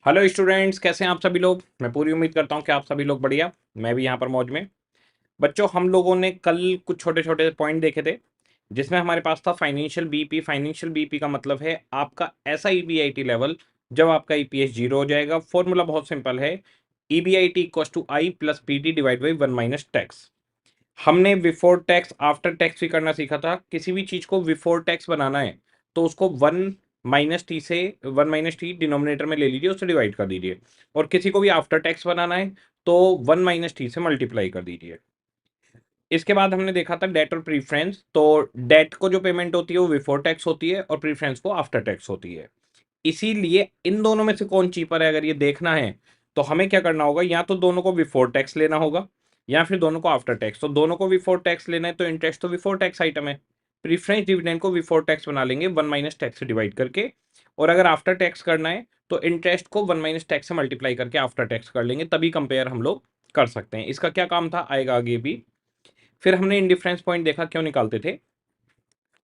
Hello students, कैसे हैं आप सभी लोग। मैं पूरी उम्मीद करता हूं कि आप सभी लोग बढ़िया। मैं भी यहां पर मौज में। बच्चों, हम लोगों ने कल कुछ छोटे छोटे पॉइंट देखे थे जिसमें हमारे पास था फाइनेंशियल बीपी। फाइनेंशियल बीपी का मतलब है आपका ऐसा ईबीआईटी लेवल जब आपका ईपीएस जीरो हो जाएगा। फॉर्मूला बहुत सिंपल है, EBIT equals to I plus PT divide by one minus tax. हमने बिफोर टैक्स आफ्टर टैक्स भी करना सीखा था। किसी भी चीज को बिफोर टैक्स बनाना है तो उसको वन माइनस टी डिनोमिनेटर में ले लीजिए, उससे डिवाइड कर दीजिए। और किसी को भी आफ्टर टैक्स बनाना है तो वन माइनस टी से मल्टीप्लाई कर दीजिए। इसके बाद हमने देखा था डेट और प्रीफरेंस। तो डेट को जो पेमेंट होती है वो बिफोर टैक्स होती है और प्रीफरेंस को आफ्टर टैक्स होती है। इसीलिए इन दोनों में से कौन चीपर है अगर ये देखना है तो हमें क्या करना होगा, या तो दोनों को बिफोर टैक्स लेना होगा या फिर दोनों को आफ्टर टैक्स। तो दोनों को बिफोर टैक्स लेना है तो इंटरेस्ट तो बिफोर टैक्स आइटम है। प्रीफरेंस डिविडेंड को बिफोर टैक्स बना लेंगे वन माइनस टैक्स से डिवाइड करके। और अगर आफ्टर टैक्स करना है तो इंटरेस्ट को वन माइनस टैक्स से मल्टीप्लाई करके आफ्टर टैक्स कर लेंगे, तभी कंपेयर हम लोग कर सकते हैं। इसका क्या काम था आएगा आगे भी। फिर हमने इंडिफरेंस पॉइंट देखा क्यों निकालते थे।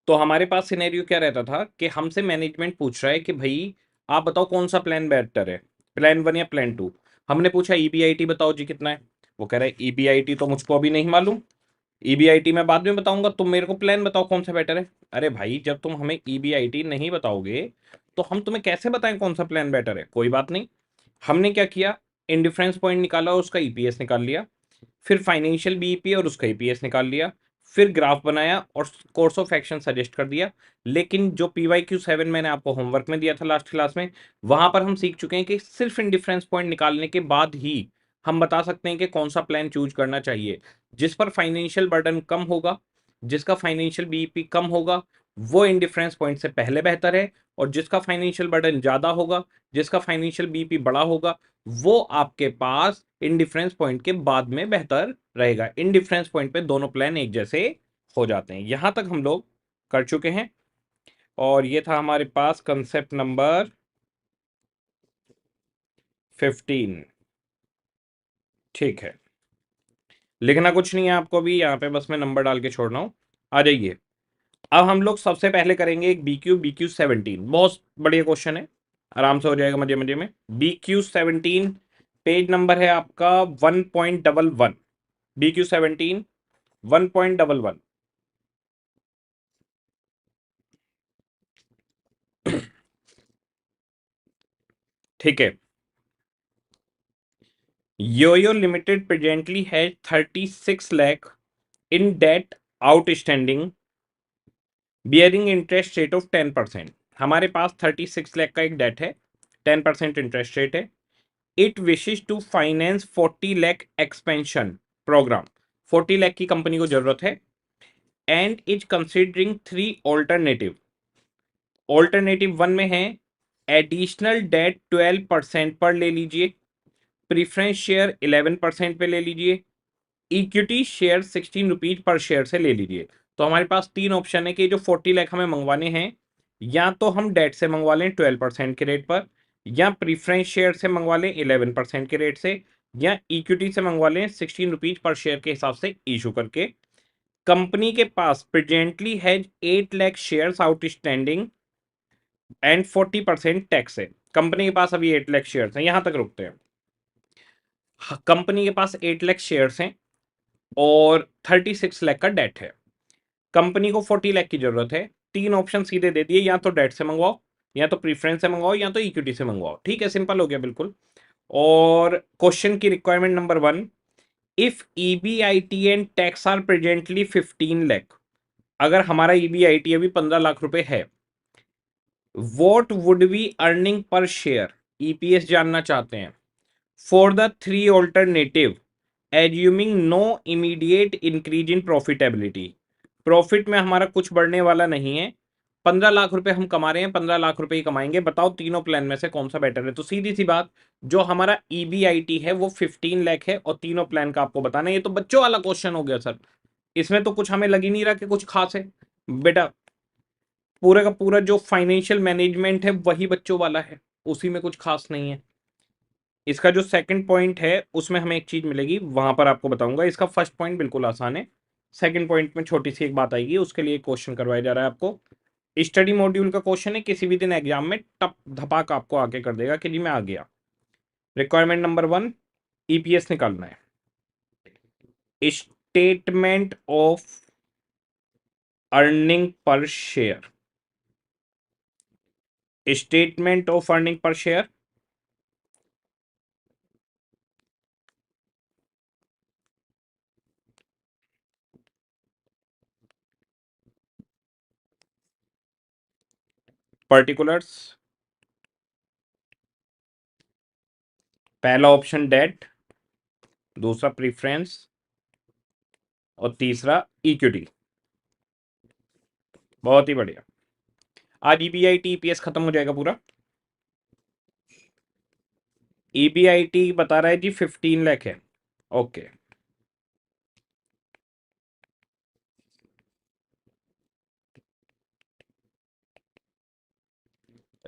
तो हमारे पास सिनेरियो क्या रहता था कि हमसे मैनेजमेंट पूछ रहा है कि भाई आप बताओ कौन सा प्लान बेहतर है, प्लान वन या प्लान टू। हमने पूछा ईबीआईटी बताओ जी कितना है। वो कह रहा है ईबीआईटी तो मुझको अभी नहीं मालूम, ईबीआईटी मैं बाद में बताऊंगा, तुम मेरे को प्लान बताओ कौन सा बेटर है। अरे भाई, जब तुम हमें ईबीआईटी नहीं बताओगे तो हम तुम्हें कैसे बताएं कौन सा प्लान बेटर है। कोई बात नहीं। हमने क्या किया, इंडिफरेंस पॉइंट निकाला और उसका ईपीएस निकाल लिया। फिर फाइनेंशियल बीईपी और उसका ईपीएस निकाल लिया। फिर ग्राफ बनाया और कोर्स ऑफ एक्शन सजेस्ट कर दिया। लेकिन जो PYQ 7 मैंने आपको होमवर्क में दिया था लास्ट क्लास में, वहां पर हम सीख चुके हैं कि सिर्फ इंडिफरेंस पॉइंट निकालने के बाद ही हम बता सकते हैं कि कौन सा प्लान चूज करना चाहिए। जिस पर फाइनेंशियल बर्डन कम होगा, जिसका फाइनेंशियल बीईपी कम होगा, वो इंडिफरेंस पॉइंट से पहले बेहतर है। और जिसका फाइनेंशियल बर्डन ज्यादा होगा, जिसका फाइनेंशियल बीईपी बड़ा होगा, वो आपके पास इंडिफरेंस पॉइंट के बाद में बेहतर रहेगा। इंडिफरेंस पॉइंट पे दोनों प्लान एक जैसे हो जाते हैं। यहां तक हम लोग कर चुके हैं और ये था हमारे पास कंसेप्ट नंबर 15। ठीक है, लिखना कुछ नहीं है आपको भी, यहाँ पे बस मैं नंबर डाल के छोड़ रहा हूं। आ जाइए। अब हम लोग सबसे पहले करेंगे एक BQ17। बहुत बढ़िया क्वेश्चन है, आराम से हो जाएगा मजे मजे में। BQ17 पेज नंबर है आपका 1.11। BQ17 1.11। ठीक है। योयो लिमिटेड प्रेजेंटली है 36 lakh in debt outstanding bearing interest rate of 10%। हमारे पास 36 लाख का एक डेट है, 10% इंटरेस्ट रेट है। It wishes to finance 40 lakh expansion programme. 40 lakh की कंपनी को जरूरत है। And is considering three alternative. Alternative one में है एडिशनल डेट 12% पर ले लीजिए, प्रीफरेंस शेयर 11% पे ले लीजिए, equity share 16 rupees per share से ले लीजिए। तो हमारे पास तीन ऑप्शन है कि जो 40 लाख हमें मंगवाने हैं, या तो हम डेट से मंगवा लें 12% के रेट पर, या प्रीफरेंस शेयर से मंगवा लें 11% के रेट से, या इक्विटी से मंगवा लें 16 रुपीज पर शेयर के हिसाब से इशू करके। कंपनी के पास प्रेजेंटली है 8 lakh share outstanding and 40% tax है। कंपनी के पास अभी 8 लाख शेयर हैं, यहां तक रुकते हैं। कंपनी के पास 8 लाख शेयर्स हैं और 36 लाख का डेट है। कंपनी को 40 लाख की जरूरत है। तीन ऑप्शन सीधे दे दिए, या तो डेट से मंगवाओ, या तो प्रीफरेंस से मंगवाओ, या तो इक्विटी से मंगवाओ। ठीक है, सिंपल हो गया बिल्कुल। और क्वेश्चन की requirement number 1, if EBIT and tax are presently 15 lakh. अगर हमारा ईबीआईटी अभी 15 लाख रुपए है, what would be earning per share, EPS जानना चाहते हैं। For the three alternative assuming no immediate increase in profitability. Profit में हमारा कुछ बढ़ने वाला नहीं है। 15 लाख रुपए हम कमा रहे हैं, 15 लाख रुपए ही कमाएंगे। बताओ तीनों प्लान में से कौन सा बेटर है। तो सीधी सी बात, जो हमारा ईबीआईटी है वो 15 लाख है और तीनों प्लान का आपको बताना है। ये तो बच्चों वाला क्वेश्चन हो गया सर, इसमें तो कुछ हमें लग ही नहीं रहा कि कुछ खास है बेटा। पूरा का पूरा जो फाइनेंशियल मैनेजमेंट है वही बच्चों वाला है, उसी में कुछ खास नहीं है। इसका जो सेकंड पॉइंट है उसमें हमें एक चीज मिलेगी, वहां पर आपको बताऊंगा। इसका फर्स्ट पॉइंट बिल्कुल आसान है, सेकंड पॉइंट में छोटी सी एक बात आएगी, उसके लिए क्वेश्चन करवाया जा रहा है आपको। स्टडी मॉड्यूल का क्वेश्चन है, किसी भी दिन एग्जाम में टप धपाक आपको आके कर देगा कि जी मैं आ गया। रिक्वायरमेंट नंबर 1 ईपीएस निकालना है, statement of earning per share, statement of earning per share particulars, पहला ऑप्शन डेट, दूसरा प्रीफरेंस और तीसरा इक्विटी। बहुत ही बढ़िया। आज ईबीआईटी ईपीएस खत्म हो जाएगा पूरा। ईबीआईटी बता रहा है जी 15 लाख है। Okay,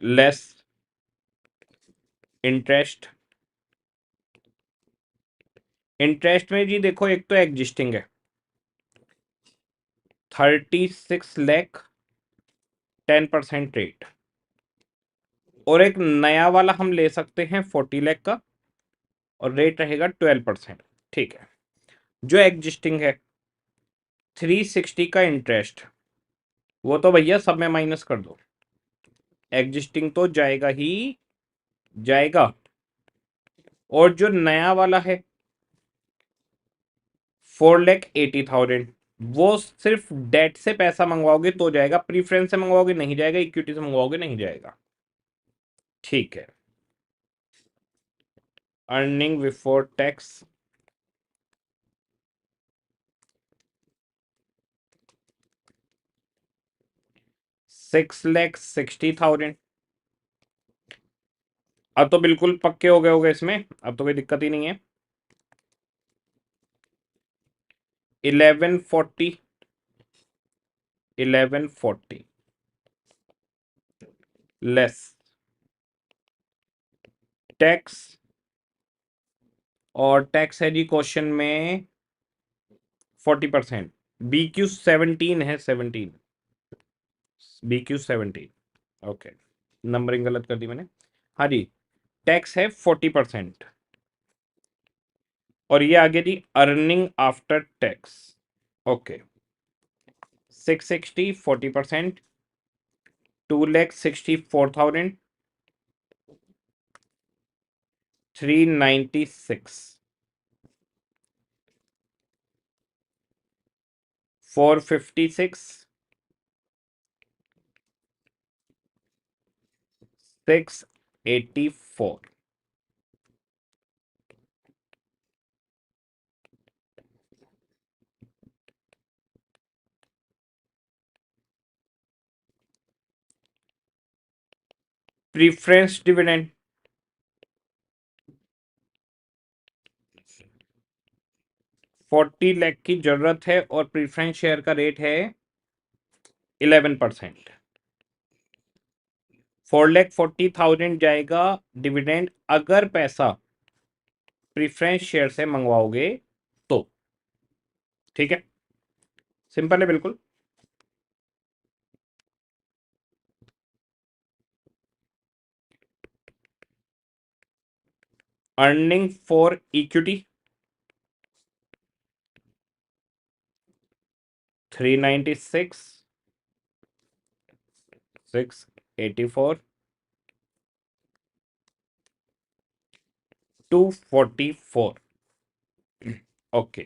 less interest. इंटरेस्ट में जी देखो, एक तो एग्जिस्टिंग है 36 लाख 10% रेट, और एक नया वाला हम ले सकते हैं 40 लाख का और रेट रहेगा 12%। ठीक है, जो एग्जिस्टिंग है 360 का इंटरेस्ट, वो तो भैया सब में माइनस कर दो, एग्जिस्टिंग तो जाएगा ही जाएगा। और जो नया वाला है 4,80,000, वो सिर्फ डेट से पैसा मंगवाओगे तो जाएगा, प्रीफरेंस से मंगवाओगे नहीं जाएगा, इक्विटी से मंगवाओगे नहीं जाएगा। ठीक है, अर्निंग बिफोर टैक्स 6,60,000। अब तो बिल्कुल पक्के हो गए होगे इसमें, अब तो कोई दिक्कत ही नहीं है। 1140 लेस टैक्स, और टैक्स है जी क्वेश्चन में 40%। BQ 17 है, 17, BQ 17। ओके, नंबरिंग गलत कर दी मैंने। हाँ जी, टैक्स है 40%, और ये आगे जी earning after tax. Okay, 660 40%, 2,64,000 396, 456 684। Preference dividend 40 lakh की जरूरत है और प्रीफरेंस शेयर का रेट है 11%। 4,40,000 जाएगा डिविडेंड, अगर पैसा प्रीफरेंस शेयर से मंगवाओगे तो। ठीक है, सिंपल है बिल्कुल। Earning for equity 396 684 244। ओके,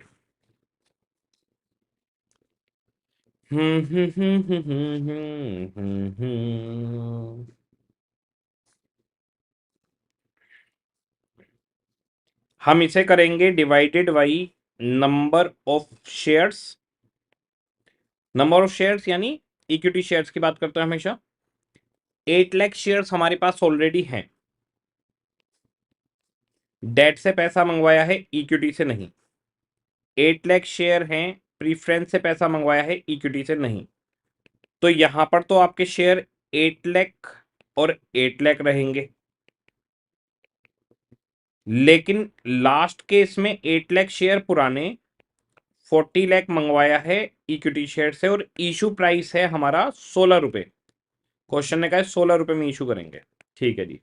हम इसे करेंगे divided by number of shares. Number of shares यानी इक्विटी शेयर्स की बात करते हैं हमेशा। 8 लाख शेयर्स हमारे पास ऑलरेडी हैं, डेट से पैसा मंगवाया है, इक्विटी से नहीं। 8 लाख शेयर हैं, प्रीफरेंस से पैसा मंगवाया है, इक्विटी से नहीं। तो यहां पर तो आपके शेयर 8 लाख और 8 लाख रहेंगे, लेकिन लास्ट केस में 8 लाख शेयर पुराने, 40 लाख मंगवाया है इक्विटी शेयर से, और इशू प्राइस है हमारा 16 रुपए। क्वेश्चन ने कहा है 16 रुपए में इशू करेंगे। ठीक है जी,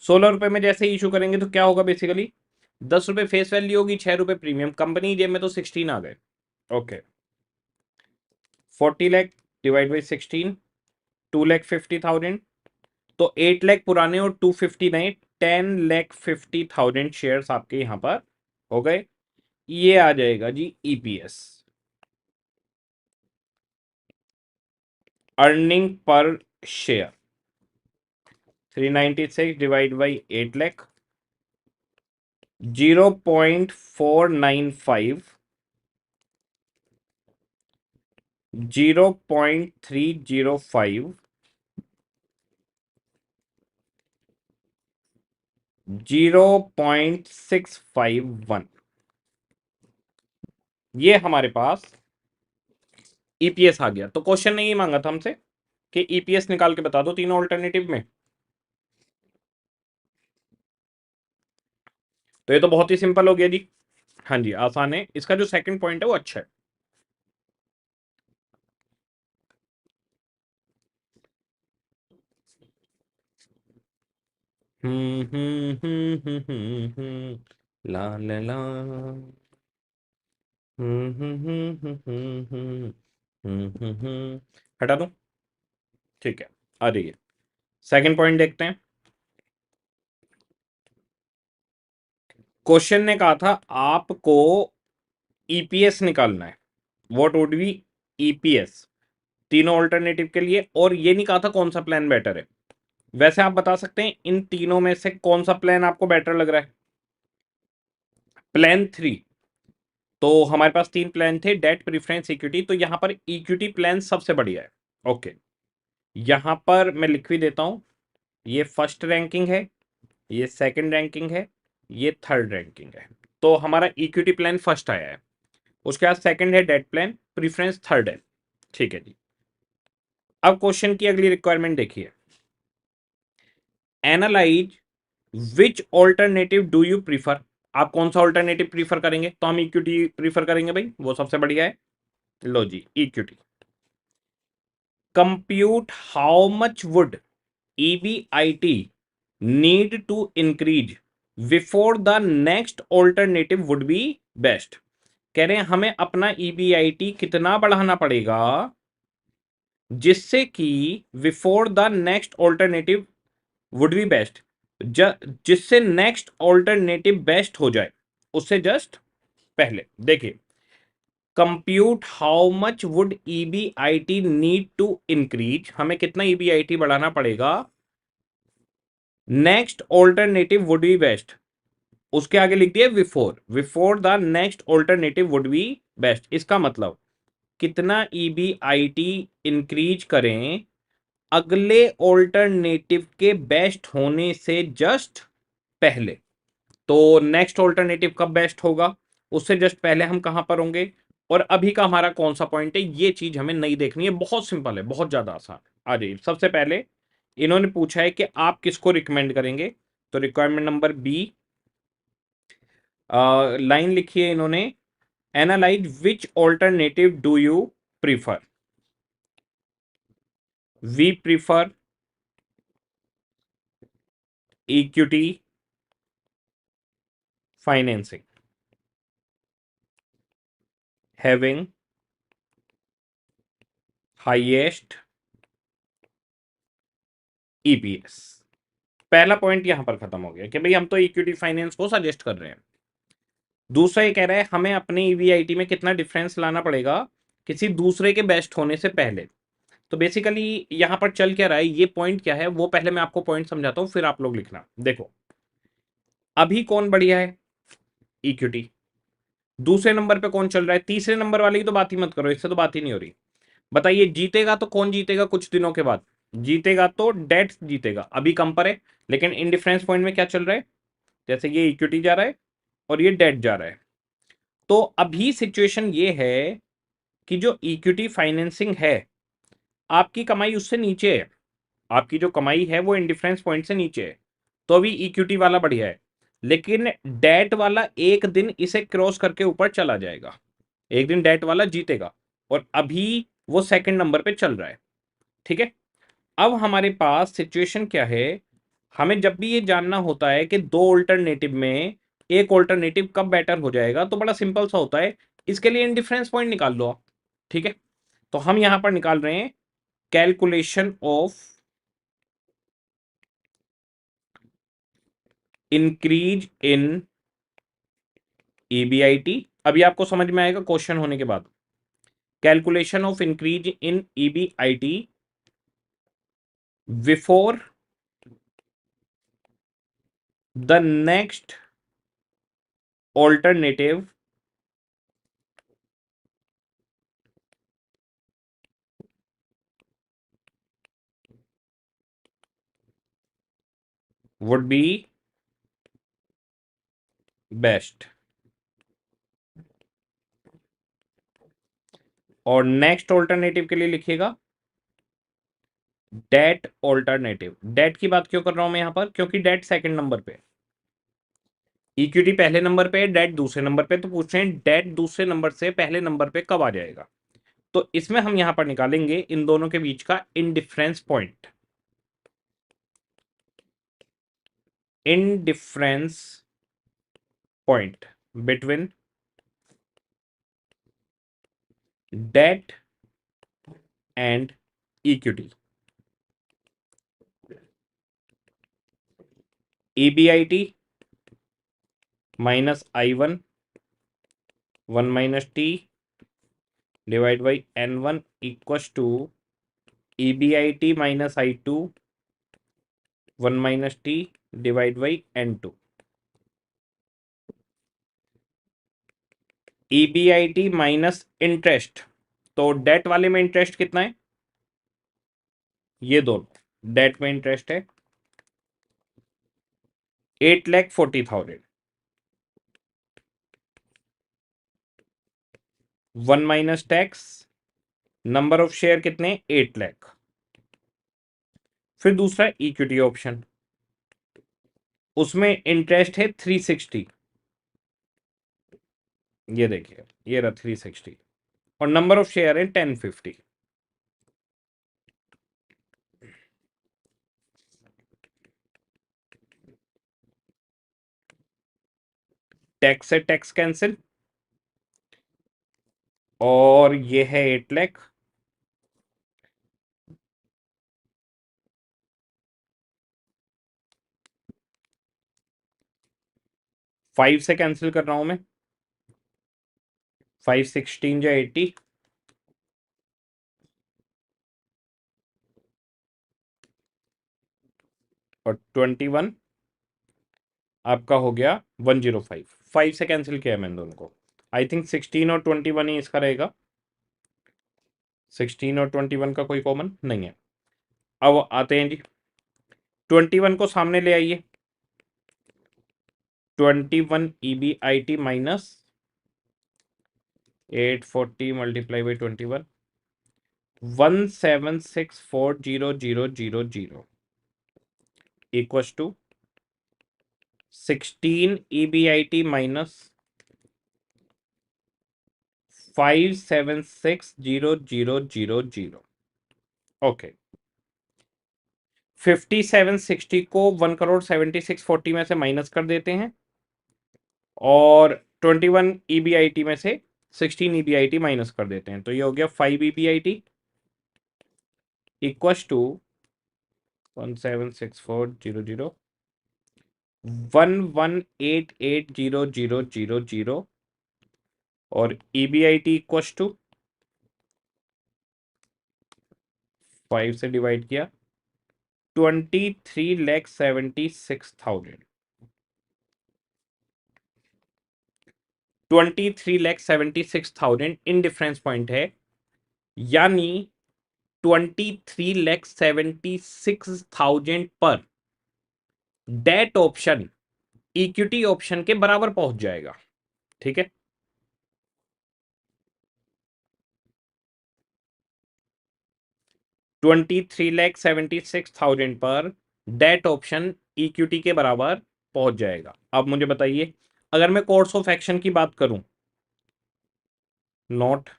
16 रुपए में जैसे इशू करेंगे तो क्या होगा बेसिकली, 10 रुपए फेस वैल्यू होगी, 6 रुपए प्रीमियम, कंपनी जेब में तो 16 आ गए। ओके, 40 लाख डिवाइड बाई 16, 2,50,000, तो 8 लाख पुराने और 250 नए, 10,50,000 शेयर्स आपके यहां पर हो गए। ये आ जाएगा जी EPS, earning per share, 396 divide by 8 lakh, 0.495, 0.305, 0.651, ये हमारे पास ईपीएस आ गया। तो क्वेश्चन ने ये मांगा था हमसे कि ईपीएस निकाल के बता दो तीनों ऑल्टरनेटिव में। तो ये तो बहुत ही सिंपल हो गया जी। हाँ जी, आसान है। इसका जो सेकंड पॉइंट है वो अच्छा है। ला ला ला, हटा दो, ठीक है, आ जाइए। सेकंड पॉइंट देखते हैं। क्वेश्चन ने कहा था आपको ईपीएस निकालना है, व्हाट वुड बी ईपीएस तीनों ऑल्टरनेटिव के लिए, और ये नहीं कहा था कौन सा प्लान बेटर है। वैसे आप बता सकते हैं इन तीनों में से कौन सा प्लान आपको बेटर लग रहा है। प्लान 3, तो हमारे पास 3 प्लान थे, डेट, प्रीफरेंस, इक्विटी। तो यहां पर इक्विटी प्लान सबसे बढ़िया है। ओके, यहां पर मैं लिख भी देता हूं, ये फर्स्ट रैंकिंग है, ये सेकंड रैंकिंग है, ये थर्ड रैंकिंग है। तो हमारा इक्विटी प्लान फर्स्ट आया है, उसके बाद सेकंड है डेट प्लान, प्रीफरेंस थर्ड है। ठीक है जी। अब क्वेश्चन की अगली रिक्वायरमेंट देखिए, analyse which alternative do you prefer. आप कौन सा ऑल्टरनेटिव प्रीफर करेंगे, तो हम इक्विटी प्रीफर करेंगे भाई, वो सबसे बढ़िया है। लो जी equity. Compute how much would EBIT need to increase before the next alternative would be best. कह रहे हैं हमें अपना ईबीआईटी कितना बढ़ाना पड़ेगा जिससे कि before the next alternative would be best, जिससे नेक्स्ट ऑल्टरनेटिव बेस्ट हो जाए उससे जस्ट पहले। देखिए, compute how much would EBIT need to increase, हमें कितना ईबीआईटी बढ़ाना पड़ेगा, next alternative would be best, उसके आगे लिख दिया before, before the next alternative would be best. इसका मतलब कितना ईबीआईटी इंक्रीज करें अगले ऑल्टरनेटिव के बेस्ट होने से जस्ट पहले। तो नेक्स्ट ऑल्टरनेटिव कब बेस्ट होगा, उससे जस्ट पहले हम कहां पर होंगे, और अभी का हमारा कौन सा पॉइंट है, ये चीज हमें नहीं देखनी है। बहुत सिंपल है, बहुत ज्यादा आसान है। आ जाइए, सबसे पहले इन्होंने पूछा है कि आप किसको रिकमेंड करेंगे, तो रिक्वायरमेंट नंबर बी, लाइन लिखी है इन्होंने, analyse which alternative do you prefer. We prefer equity financing having highest EPS. पहला पॉइंट यहां पर खत्म हो गया कि भाई हम तो इक्विटी फाइनेंस को सजेस्ट कर रहे हैं। दूसरा ये कह रहा है हमें अपने ईवीआईटी में कितना डिफरेंस लाना पड़ेगा किसी दूसरे के बेस्ट होने से पहले। तो बेसिकली यहां पर चल क्या रहा है, ये पॉइंट क्या है वो पहले मैं आपको पॉइंट समझाता हूं, फिर आप लोग लिखना। देखो, अभी कौन बढ़िया है, इक्विटी। दूसरे नंबर पे कौन चल रहा है, तीसरे नंबर वाले की तो बात ही मत करो, इससे तो बात ही नहीं हो रही। बताइए जीतेगा तो कौन जीतेगा कुछ दिनों के बाद, जीतेगा तो डेट जीतेगा, अभी कम पर है। लेकिन इन डिफरेंस पॉइंट में क्या चल रहा है, जैसे ये इक्विटी जा रहा है और ये डेट जा रहा है। तो अभी सिचुएशन ये है कि जो इक्विटी फाइनेंसिंग है आपकी कमाई उससे नीचे है, आपकी जो कमाई है वो इंडिफरेंस पॉइंट से नीचे है, तो अभी इक्विटी वाला बढ़िया है। लेकिन डेट वाला एक दिन इसे क्रॉस करके ऊपर चला जाएगा, एक दिन डेट वाला जीतेगा, और अभी वो सेकंड नंबर पे चल रहा है। ठीक है, अब हमारे पास सिचुएशन क्या है, हमें जब भी ये जानना होता है कि दो ऑल्टरनेटिव में एक ऑल्टरनेटिव कब बेटर हो जाएगा, तो बड़ा सिंपल सा होता है, इसके लिए इंडिफरेंस पॉइंट निकाल लो आप। ठीक है, तो हम यहां पर निकाल रहे हैं calculation of increase in EBIT. अभी आपको समझ में आएगा क्वेश्चन होने के बाद। Calculation of increase in EBIT before the next alternative would be best. और नेक्स्ट ऑल्टरनेटिव के लिए लिखिएगा डेट ऑल्टरनेटिव। डेट की बात क्यों कर रहा हूं मैं यहां पर, क्योंकि डेट सेकंड नंबर पे, इक्विटी पहले नंबर पे, डेट दूसरे नंबर पे। तो पूछ रहे हैं डेट दूसरे नंबर से पहले नंबर पे कब आ जाएगा। तो इसमें हम यहां पर निकालेंगे इन दोनों के बीच का indifference point. Indifference point between debt and equity. EBIT minus I1 minus T divide by N1 equals to EBIT minus I2 1 minus T divide by N2। EBIT minus interest, तो डेट वाले में इंटरेस्ट कितना है, ये दोनों date में interest है 8,40,000। 1 minus tax, number of share कितने 8 लाख। फिर दूसरा इक्विटी ऑप्शन, उसमें इंटरेस्ट है 360, ये देखिए ये रहा 360, और नंबर ऑफ शेयर है 1050। टैक्स से टैक्स कैंसिल, और ये है 8 लाख। फाइव से कैंसिल कर रहा हूं मैं, 5 16 या 80, और 21 आपका हो गया 105। 5 से कैंसिल किया है मैंने दोनों को। आई थिंक 16 और 21 ही इसका रहेगा। 16 और 21 का कोई कॉमन नहीं है। अब आते हैं जी, 21 को सामने ले आइए। 21 EBIT minus 840 multiply by 21 17640000 equals to 16 EBIT minus 576000। Okay, 5760 को 1,76,40 में से माइनस कर देते हैं, और 21 ईबीआईटी में से 16 ईबीआईटी माइनस कर देते हैं, तो ये हो गया 5 ईबीआईटी इक्वस टू 176400 11880000, और ईबीआईटी इक्वस टू 5 से डिवाइड किया 23,76,000। 23,76,000 इन डिफरेंस पॉइंट है, यानी 23,76,000 पर डेट ऑप्शन इक्विटी ऑप्शन के बराबर पहुंच जाएगा। ठीक है, 23,76,000 पर डेट ऑप्शन इक्विटी के बराबर पहुंच जाएगा। अब मुझे बताइए, अगर मैं कोर्स ऑफ एक्शन की बात करूं, नोट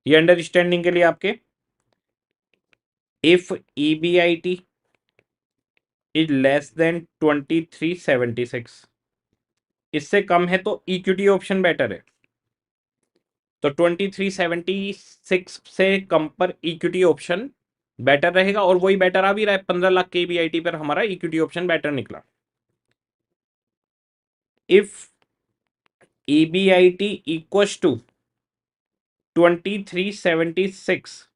ये अंडरस्टैंडिंग के लिए आपके, if EBIT is less than 2376, इससे कम है तो इक्विटी ऑप्शन बेटर है। तो 2376 से कम पर इक्विटी ऑप्शन बेटर रहेगा, और वही बेटर आ भी रहा है। 15 लाख के ईबीआईटी पर हमारा इक्विटी ऑप्शन बेटर निकला। इफ ईबीआईटी इक्वल्स टू 2376,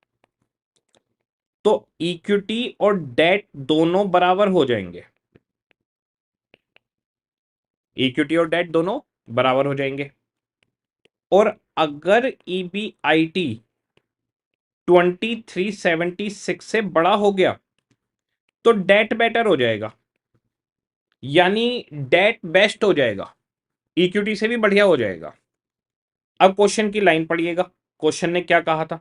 तो इक्विटी और डेट दोनों बराबर हो जाएंगे। इक्विटी और डेट दोनों बराबर हो जाएंगे। और अगर ईबीआईटी 2376 से बड़ा हो गया तो डेट बेटर हो जाएगा, यानी डेट बेस्ट हो जाएगा, इक्विटी से भी बढ़िया हो जाएगा। अब क्वेश्चन की लाइन पढ़िएगा, क्वेश्चन ने क्या कहा था।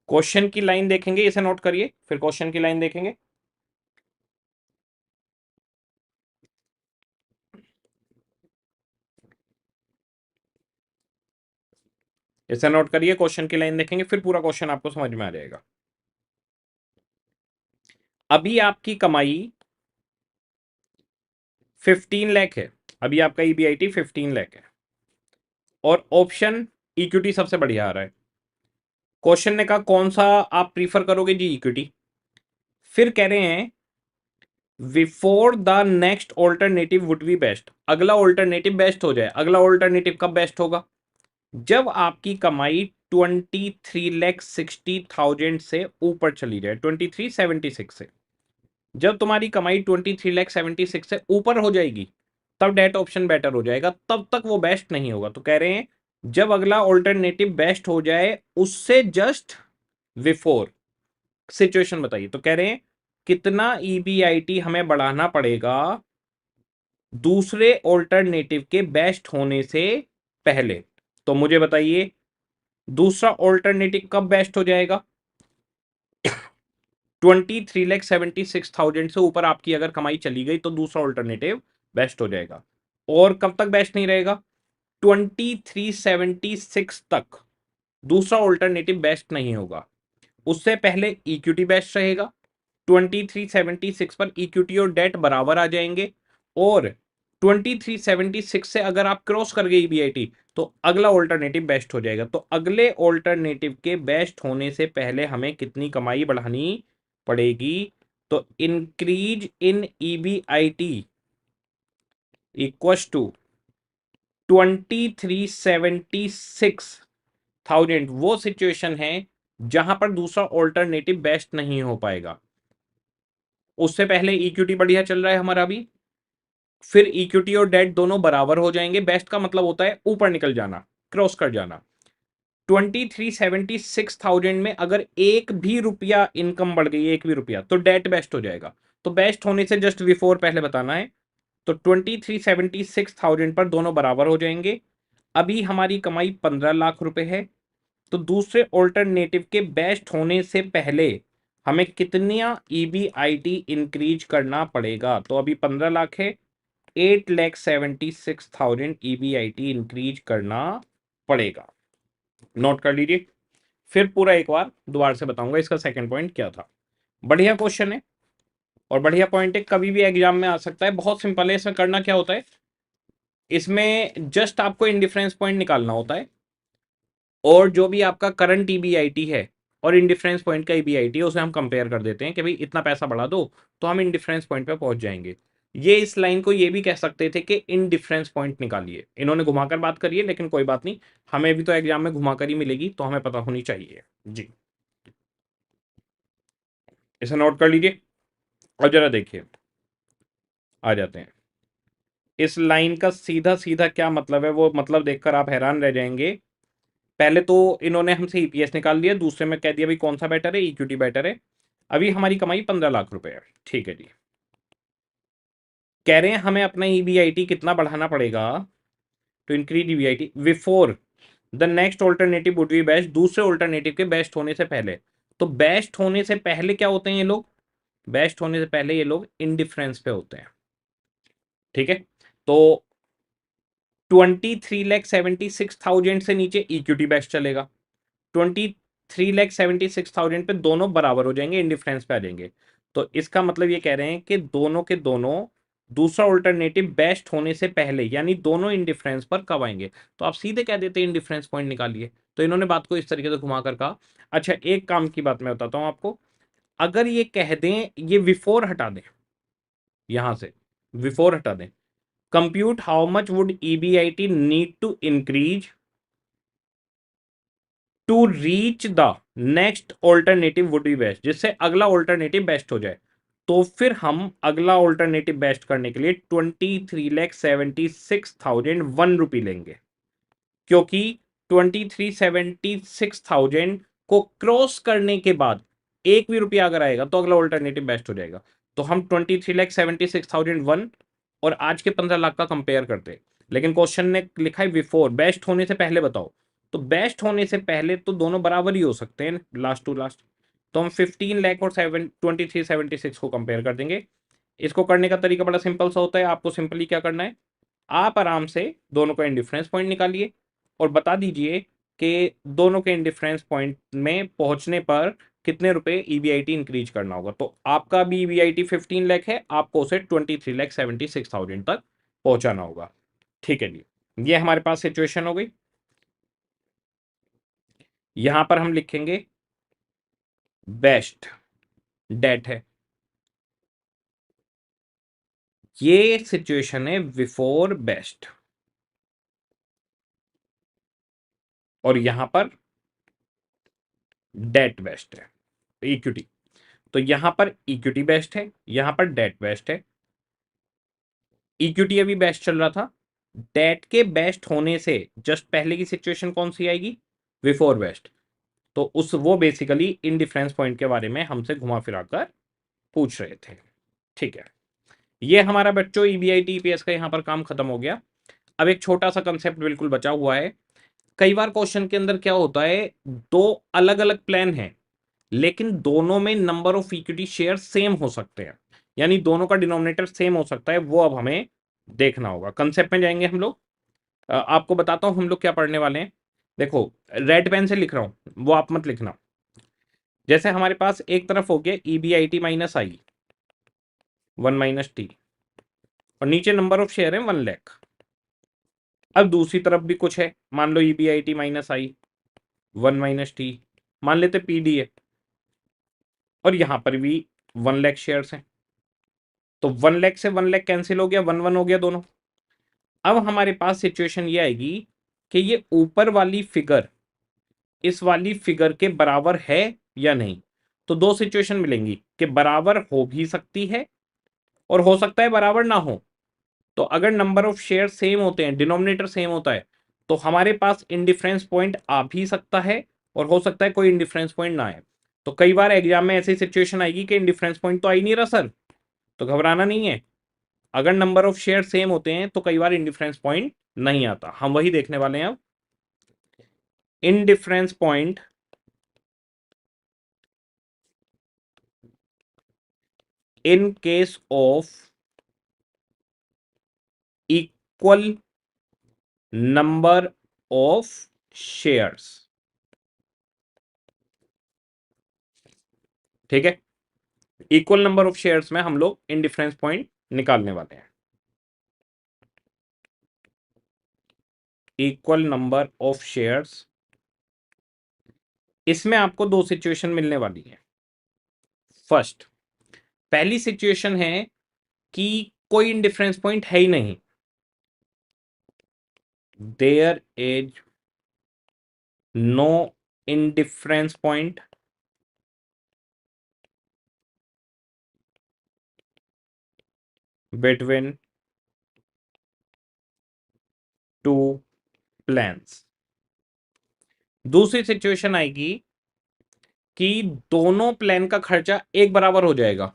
क्वेश्चन की लाइन देखेंगे, इसे नोट करिए, फिर क्वेश्चन की लाइन देखेंगे। इसे नोट करिए, क्वेश्चन की लाइन देखेंगे, फिर पूरा क्वेश्चन आपको समझ में आ जाएगा। अभी आपकी कमाई 15 लाख है, अभी आपका ईबीआईटी 15 लाख है, और ऑप्शन इक्विटी सबसे बढ़िया आ रहा है। क्वेश्चन ने कहा कौन सा आप प्रीफर करोगे जी, इक्विटी। फिर कह रहे हैं before the next alternative would be best, अगला ऑल्टरनेटिव बेस्ट हो जाए। अगला ऑल्टरनेटिव कब बेस्ट होगा, जब आपकी कमाई 23,60,000 से ऊपर चली जाए, 2376 से। जब तुम्हारी कमाई 23,76 से ऊपर हो जाएगी तब डेट ऑप्शन बेटर हो जाएगा, तब तक वो बेस्ट नहीं होगा। तो कह रहे हैं जब अगला ऑल्टरनेटिव बेस्ट हो जाए उससे जस्ट बिफोर सिचुएशन बताइए। तो कह रहे हैं कितना ईबीआईटी हमें बढ़ाना पड़ेगा दूसरे ऑल्टरनेटिव के बेस्ट होने से पहले। तो मुझे बताइए दूसरा ऑल्टरनेटिव कब बेस्ट हो जाएगा। 23,76,000 से ऊपर आपकी अगर कमाई चली गई तो दूसरा ऑल्टरनेटिव बेस्ट हो जाएगा। और कब तक बेस्ट नहीं रहेगा, 2376 तक दूसरा ऑल्टरनेटिव बेस्ट नहीं होगा। उससे पहले इक्विटी बेस्ट रहेगा। 2376 पर इक्विटी और डेट बराबर आ जाएंगे, और 2376 से अगर आप क्रॉस कर गए ईबीआईटी तो अगला ऑल्टरनेटिव बेस्ट हो जाएगा। तो अगले ऑल्टरनेटिव के बेस्ट होने से पहले हमें कितनी कमाई बढ़ानी पड़ेगी, तो increase in EBIT equals to 23,76,000 वो सिचुएशन है जहां पर दूसरा ऑल्टरनेटिव बेस्ट नहीं हो पाएगा। उससे पहले इक्विटी बढ़िया चल रहा है हमारा अभी, फिर इक्विटी और डेट दोनों बराबर हो जाएंगे। बेस्ट का मतलब होता है ऊपर निकल जाना, क्रॉस कर जाना। 23,76,000 में अगर एक भी रुपया इनकम बढ़ गई, एक भी रुपया, तो डेट बेस्ट हो जाएगा। तो बेस्ट होने से जस्ट बिफोर पहले बताना है। तो 23,76,000 पर दोनों बराबर हो जाएंगे। अभी हमारी कमाई 15 लाख रुपए है, तो दूसरे ऑल्टरनेटिव के बेस्ट होने से पहले हमें कितना ईबीआईटी इंक्रीज करना पड़ेगा। तो अभी 15 लाख है, 8,76,000 ईबीआईटी इंक्रीज करना पड़ेगा। नोट कर लीजिए, फिर पूरा एक बार दोबारा से बताऊंगा इसका सेकंड पॉइंट क्या था। बढ़िया क्वेश्चन है और बढ़िया पॉइंट है, कभी भी एग्जाम में आ सकता है। बहुत सिंपल है, इसमें करना क्या होता है, इसमें जस्ट आपको इंडिफरेंस पॉइंट निकालना होता है, और जो भी आपका करंट ईबीआईटी है और इंडिफरेंस पॉइंट का ईबीआईटी है उसे हम कंपेयर कर देते हैं कि भाई इतना पैसा बढ़ा दो तो हम इंडिफरेंस पॉइंट पे पहुंच जाएंगे। ये इस लाइन को ये भी कह सकते थे कि इंडिफरेंस पॉइंट निकालिए, इन्होंने घुमाकर बात करी है, लेकिन कोई बात नहीं, हमें भी तो एग्जाम में घुमाकर ही मिलेगी, तो हमें पता होनी चाहिए जी। इसे नोट कर लीजिए और जरा देखिए, आ जाते हैं इस लाइन का सीधा सीधा क्या मतलब है, वो मतलब देखकर आप हैरान रह जाएंगे। पहले तो इन्होंने हमसे ईपीएस निकाल लिया, दूसरे में कह दिया भाई कौन सा बेटर है, इक्विटी बेटर है। अभी हमारी कमाई 15 लाख रुपए है, ठीक है जी। कह रहे हैं हमें अपना ईबीआईटी कितना बढ़ाना पड़ेगा, to increase EBIT before the next alternative would be best, दूसरे ऑल्टरनेटिव के बेस्ट होने से पहले। तो बेस्ट होने से पहले क्या होते हैं ये लोग, बेस्ट होने से पहले ये लोग इंडिफरेंस पे होते हैं, ठीक है। तो 23,76,000 से नीचे इक्विटी बेस्ट चलेगा, 23,76,000 पे दोनों बराबर हो जाएंगे, इंडिफरेंस पे आ जाएंगे। तो इसका मतलब ये कह रहे हैं कि दोनों के दोनों दूसरा ऑल्टरनेटिव बेस्ट होने से पहले यानी दोनों इंडिफरेंस पर कब आएंगे। तो आप सीधे कह देते इंडिफरेंस पॉइंट निकालिए। तो इन्होंने बात को इस तरीके से घुमा कर कहा। अच्छा, एक काम की बात मैं बताता हूं आपको, अगर ये कह दें, ये बिफोर हटा दें, यहां से बिफोर हटा दें, compute how much would EBIT need to increase to reach the next alternative would be best, जिससे अगला ऑल्टरनेटिव बेस्ट हो जाए। तो फिर हम अगला ऑल्टरनेटिव बेस्ट करने के लिए 23,76,001 लेंगे, क्योंकि 23,76,000 को क्रॉस करने के बाद एक भी रुपया अगर आएगा तो अगला ऑल्टरनेटिव बेस्ट हो जाएगा। तो हम 23,76,001 और आज के 15 लाख का कंपेयर करते हैं। लेकिन क्वेश्चन ने लिखा है बिफोर, बेस्ट होने से पहले बताओ। तो बेस्ट होने से पहले तो दोनों बराबर ही हो सकते हैं लास्ट टू लास्ट। तो हम 15 लाख और 2376 को कंपेयर कर देंगे। इसको करने का तरीका बड़ा सिंपल सा होता है। आपको सिंपली क्या करना है, आप आराम से दोनों का इंडिफरेंस पॉइंट निकालिए और बता दीजिए कि दोनों के इंडिफरेंस पॉइंट में पहुंचने पर कितने रुपए ईबीआईटी इंक्रीज करना होगा। तो आपका भी ईबीआईटी 15 लाख है, आपको उसे 23,76,000 तक पहुंचाना होगा। ठीक है जी, ये हमारे पास सिचुएशन हो गई। यहां पर हम लिखेंगे बेस्ट डेट है, ये सिचुएशन है बिफोर बेस्ट, और यहां पर डेट बेस्ट है, इक्विटी। तो यहां पर इक्विटी बेस्ट है, यहां पर डेट बेस्ट है। इक्विटी अभी बेस्ट चल रहा था, डेट के बेस्ट होने से जस्ट पहले की सिचुएशन कौन सी आएगी, बिफोर बेस्ट। तो उस वो बेसिकली इन डिफरेंस पॉइंट के बारे में हमसे घुमा फिरा कर पूछ रहे थे। ठीक है, ये हमारा बच्चों ईबीआईटी ईपीएस का यहां पर काम खत्म हो गया। अब एक छोटा सा कंसेप्ट बिल्कुल बचा हुआ है। कई बार क्वेश्चन के अंदर क्या होता है, दो अलग अलग प्लान हैं लेकिन दोनों में number of equity share same हो सकते हैं, यानी दोनों का डिनोमिनेटर सेम हो सकता है। वो अब हमें देखना होगा। कंसेप्ट में जाएंगे हम लोग। आपको बताता हूं हम लोग क्या पढ़ने वाले हैं। देखो, रेड पेन से लिख रहा हूं, वो आप मत लिखना। जैसे हमारे पास एक तरफ हो गया ईबीआईटी माइनस आई 1 - टी, और नीचे नंबर ऑफ शेयर है 1 लाख। अब दूसरी तरफ भी कुछ है, मान लो ईबीआईटी माइनस आई 1 - टी, मान लेते पीडी है, और यहां पर भी 1 लाख शेयर्स हैं। तो 1 लाख से 1 लाख कैंसिल हो गया, 1 1 हो गया दोनों। अब हमारे पास सिचुएशन ये आएगी कि ये ऊपर वाली फिगर इस वाली फिगर के बराबर है या नहीं। तो दो सिचुएशन मिलेंगी कि बराबर हो भी सकती है और हो सकता है बराबर ना हो। तो अगर नंबर ऑफ शेयर सेम होते हैं, डिनोमिनेटर सेम होता है, तो हमारे पास इंडिफरेंस पॉइंट आ भी सकता है और हो सकता है कोई इंडिफरेंस पॉइंट ना आए। तो कई बार एग्जाम में ऐसी सिचुएशन आएगी कि इंडिफरेंस पॉइंट तो आ ही नहीं रहा सर, तो घबराना नहीं है। अगर नंबर ऑफ शेयर सेम होते हैं तो कई बार इंडिफरेंस पॉइंट नहीं आता। हम वही देखने वाले हैं अब। Indifference point in case of equal number of shares. ठीक है, इक्वल नंबर ऑफ शेयर्स में हम लोग इंडिफरेंस पॉइंट निकालने वाले हैं। इक्वल नंबर ऑफ शेयर्स, इसमें आपको दो सिचुएशन मिलने वाली है। फर्स्ट, पहली सिचुएशन है कि कोई इंडिफरेंस पॉइंट है ही नहीं, there is no indifference point between two plans. दूसरी सिचुएशन आएगी कि दोनों प्लान का खर्चा एक बराबर हो जाएगा।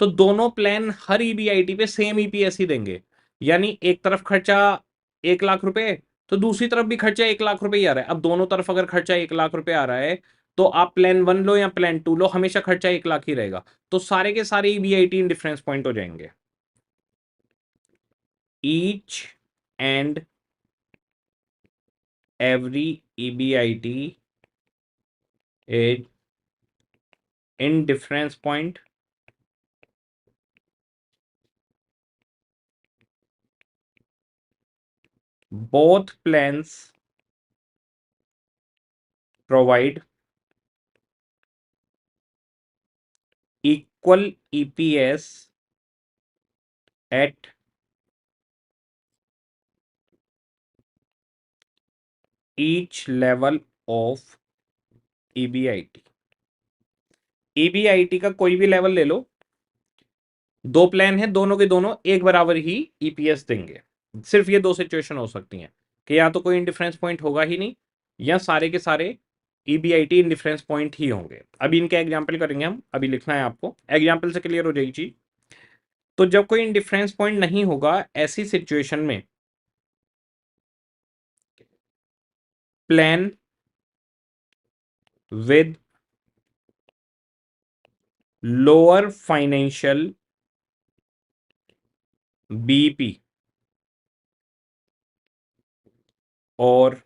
तो दोनों प्लान हर ईबीआईटी पे सेम ईपीएस ही देंगे, यानी एक तरफ खर्चा 1 लाख रुपए, तो दूसरी तरफ भी खर्चा 1 लाख रुपए ही आ रहा है। अब दोनों तरफ अगर खर्चा 1 लाख रुपए आ रहा है तो आप प्लान 1 लो या प्लान 2 लो, हमेशा खर्चा 1 लाख ही रहेगा। तो सारे के सारे ईबीआईटी इंडिफरेंस पॉइंट हो जाएंगे। Each and every EBIT is in difference point both plans provide equal EPS at each level of EBIT। EBIT का कोई भी लेवल ले लो, दो प्लान है, दोनों के दोनों एक बराबर ही ईपीएस देंगे। सिर्फ ये दो सिचुएशन हो सकती हैं कि या तो कोई इंडिफरेंस पॉइंट होगा ही नहीं, या सारे के सारे ईबीआईटी इंडिफरेंस पॉइंट ही होंगे। अभी इनके एग्जाम्पल करेंगे हम, अभी लिखना है आपको, एग्जाम्पल से क्लियर हो जाएगी चीज। तो जब कोई इंडिफरेंस पॉइंट नहीं होगा, ऐसी सिचुएशन में plan with lower financial BP और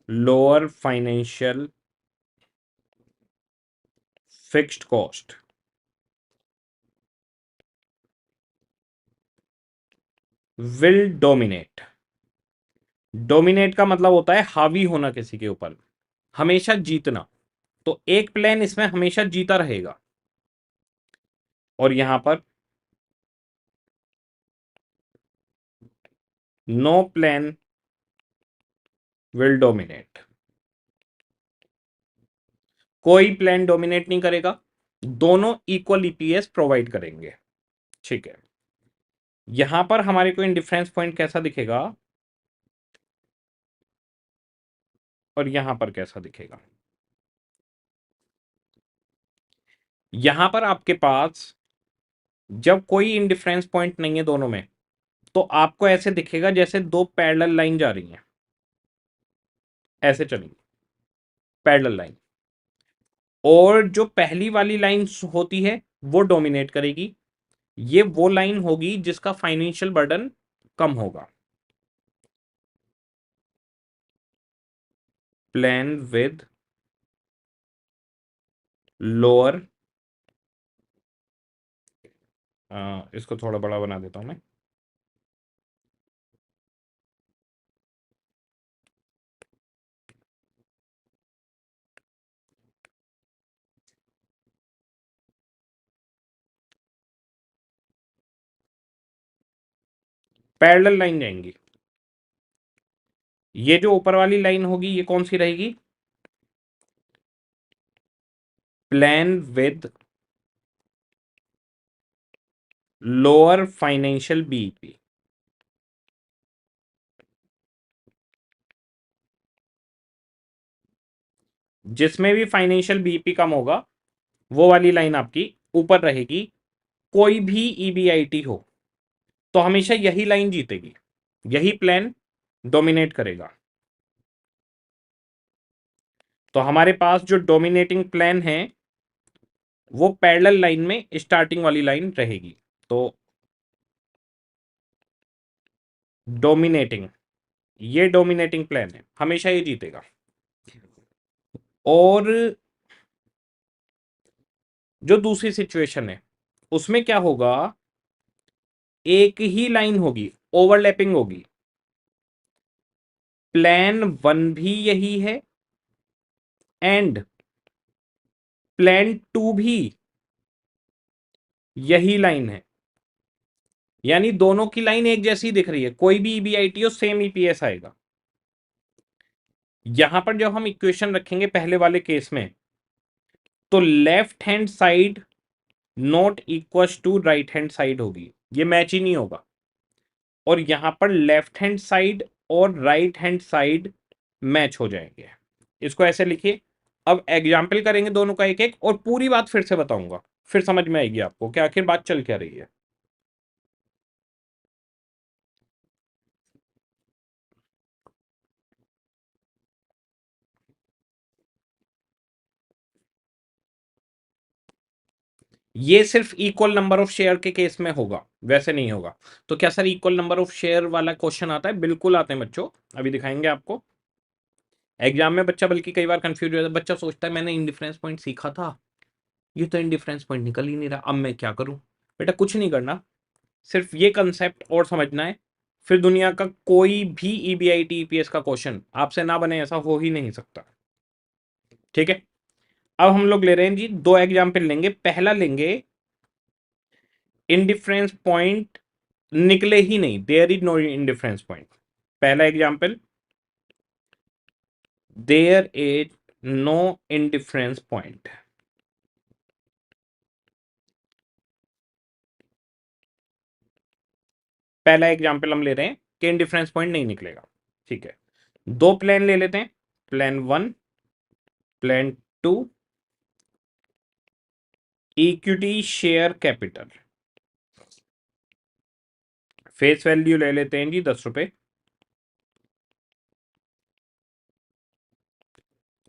lower financial fixed cost will dominate. Dominate का मतलब होता है हावी होना किसी के ऊपर, हमेशा जीतना। तो एक प्लेन इसमें हमेशा जीता रहेगा, और यहां पर नो प्लेन विल डोमिनेट। कोई प्लेन डोमिनेट नहीं करेगा, दोनों इक्वल ईपीएस प्रोवाइड करेंगे। ठीक है, यहां पर हमारे को इंडिफरेंस पॉइंट कैसा दिखेगा और यहां पर कैसा दिखेगा। यहां पर आपके पास जब कोई इंडिफरेंस पॉइंट नहीं है दोनों में, तो आपको ऐसे दिखेगा जैसे दो पैरेलल लाइन जा रही हैं, ऐसे चलेंगी पैरेलल लाइन, और जो पहली वाली लाइन होती है वो डोमिनेट करेगी। ये वो लाइन होगी जिसका फाइनेंशियल बर्डन कम होगा। प्लान विद लोअर, इसको थोड़ा बड़ा बना देता हूं मैं, पैरेलल लाइन जाएंगी। ये जो ऊपर वाली लाइन होगी ये कौन सी रहेगी, plan with lower financial BP. जिसमें भी फाइनेंशियल बीपी कम होगा वो वाली लाइन आपकी ऊपर रहेगी। कोई भी ईबीआईटी हो तो हमेशा यही लाइन जीतेगी, यही प्लान डोमिनेट करेगा। तो हमारे पास जो डोमिनेटिंग प्लान है वो पैरेलल लाइन में स्टार्टिंग वाली लाइन रहेगी। तो डोमिनेटिंग, ये डोमिनेटिंग प्लान है, हमेशा ये जीतेगा। और जो दूसरी सिचुएशन है उसमें क्या होगा, एक ही लाइन होगी, ओवरलैपिंग होगी। प्लान वन भी यही है एंड प्लान टू भी यही लाइन है, यानी दोनों की लाइन एक जैसी दिख रही है, कोई भी ईबीआईटी हो सेम ईपीएस आएगा। यहां पर जब हम इक्वेशन रखेंगे पहले वाले केस में, तो left hand side not equal to right hand side होगी, ये मैच ही नहीं होगा। और यहां पर लेफ्ट हैंड साइड और राइट हैंड साइड मैच हो जाएंगे। इसको ऐसे लिखिए। अब एग्जाम्पल करेंगे दोनों का एक एक, और पूरी बात फिर से बताऊंगा, फिर समझ में आएगी आपको कि आखिर बात चल क्या रही है। ये सिर्फ इक्वल नंबर ऑफ शेयर के केस में होगा, वैसे नहीं होगा। तो क्या sir equal number of share वाला क्वेश्चन आता है? बिल्कुल आते हैं बच्चों, अभी दिखाएंगे आपको। एग्जाम में बच्चा बल्कि कई बार कंफ्यूज हो जाता है, बच्चा सोचता है मैंने इंडिफरेंस पॉइंट सीखा था, ये तो इंडिफरेंस पॉइंट निकल ही नहीं रहा, अब मैं क्या करूं? बेटा कुछ नहीं करना, सिर्फ ये कंसेप्ट और समझना है फिर दुनिया का कोई भी ईबीआईटी ईपीएस का क्वेश्चन आपसे ना बने, ऐसा हो ही नहीं सकता। ठीक है, अब हम लोग ले रहे हैं जी, दो एग्जाम्पल लेंगे। पहला लेंगे इंडिफरेंस पॉइंट निकले ही नहीं, there is no indifference point. पहला example, there is no indifference point. पहला एग्जाम्पल हम ले रहे हैं कि इंडिफरेंस पॉइंट नहीं निकलेगा। ठीक है, दो प्लान ले लेते हैं, plan 1, plan 2, equity share capital. Face value ले लेते हैं जी 10 रुपए,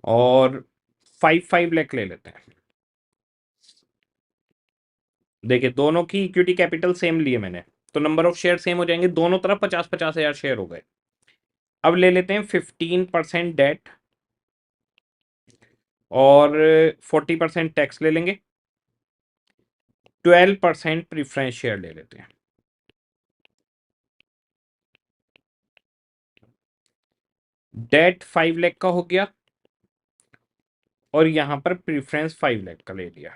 और 5 लाख ले लेते हैं। देखिए दोनों की इक्विटी कैपिटल सेम लिए मैंने, तो नंबर ऑफ शेयर सेम हो जाएंगे, दोनों तरफ 50-50 हजार शेयर हो गए। अब ले लेते हैं 15% डेट और 40% टैक्स ले लेंगे, 12% प्रीफरेंस शेयर ले लेते हैं। डेट 5 लाख का हो गया और यहां पर प्रीफरेंस 5 लाख का ले लिया।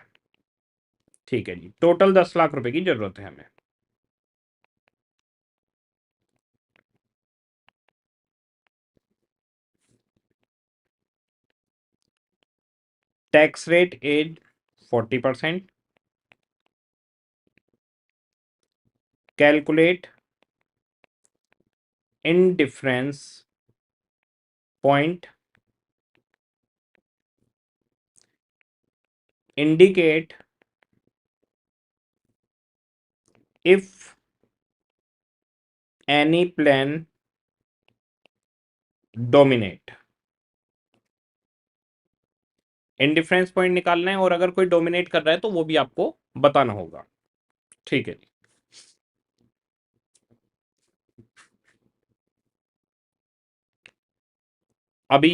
ठीक है जी, टोटल 10 लाख रुपए की जरूरत है हमें। Tax rate is 40%। Calculate indifference point, indicate if any plan dominate। Indifference point निकालना है और अगर कोई डोमिनेट कर रहा है तो वो भी आपको बताना होगा। ठीक है जी, अभी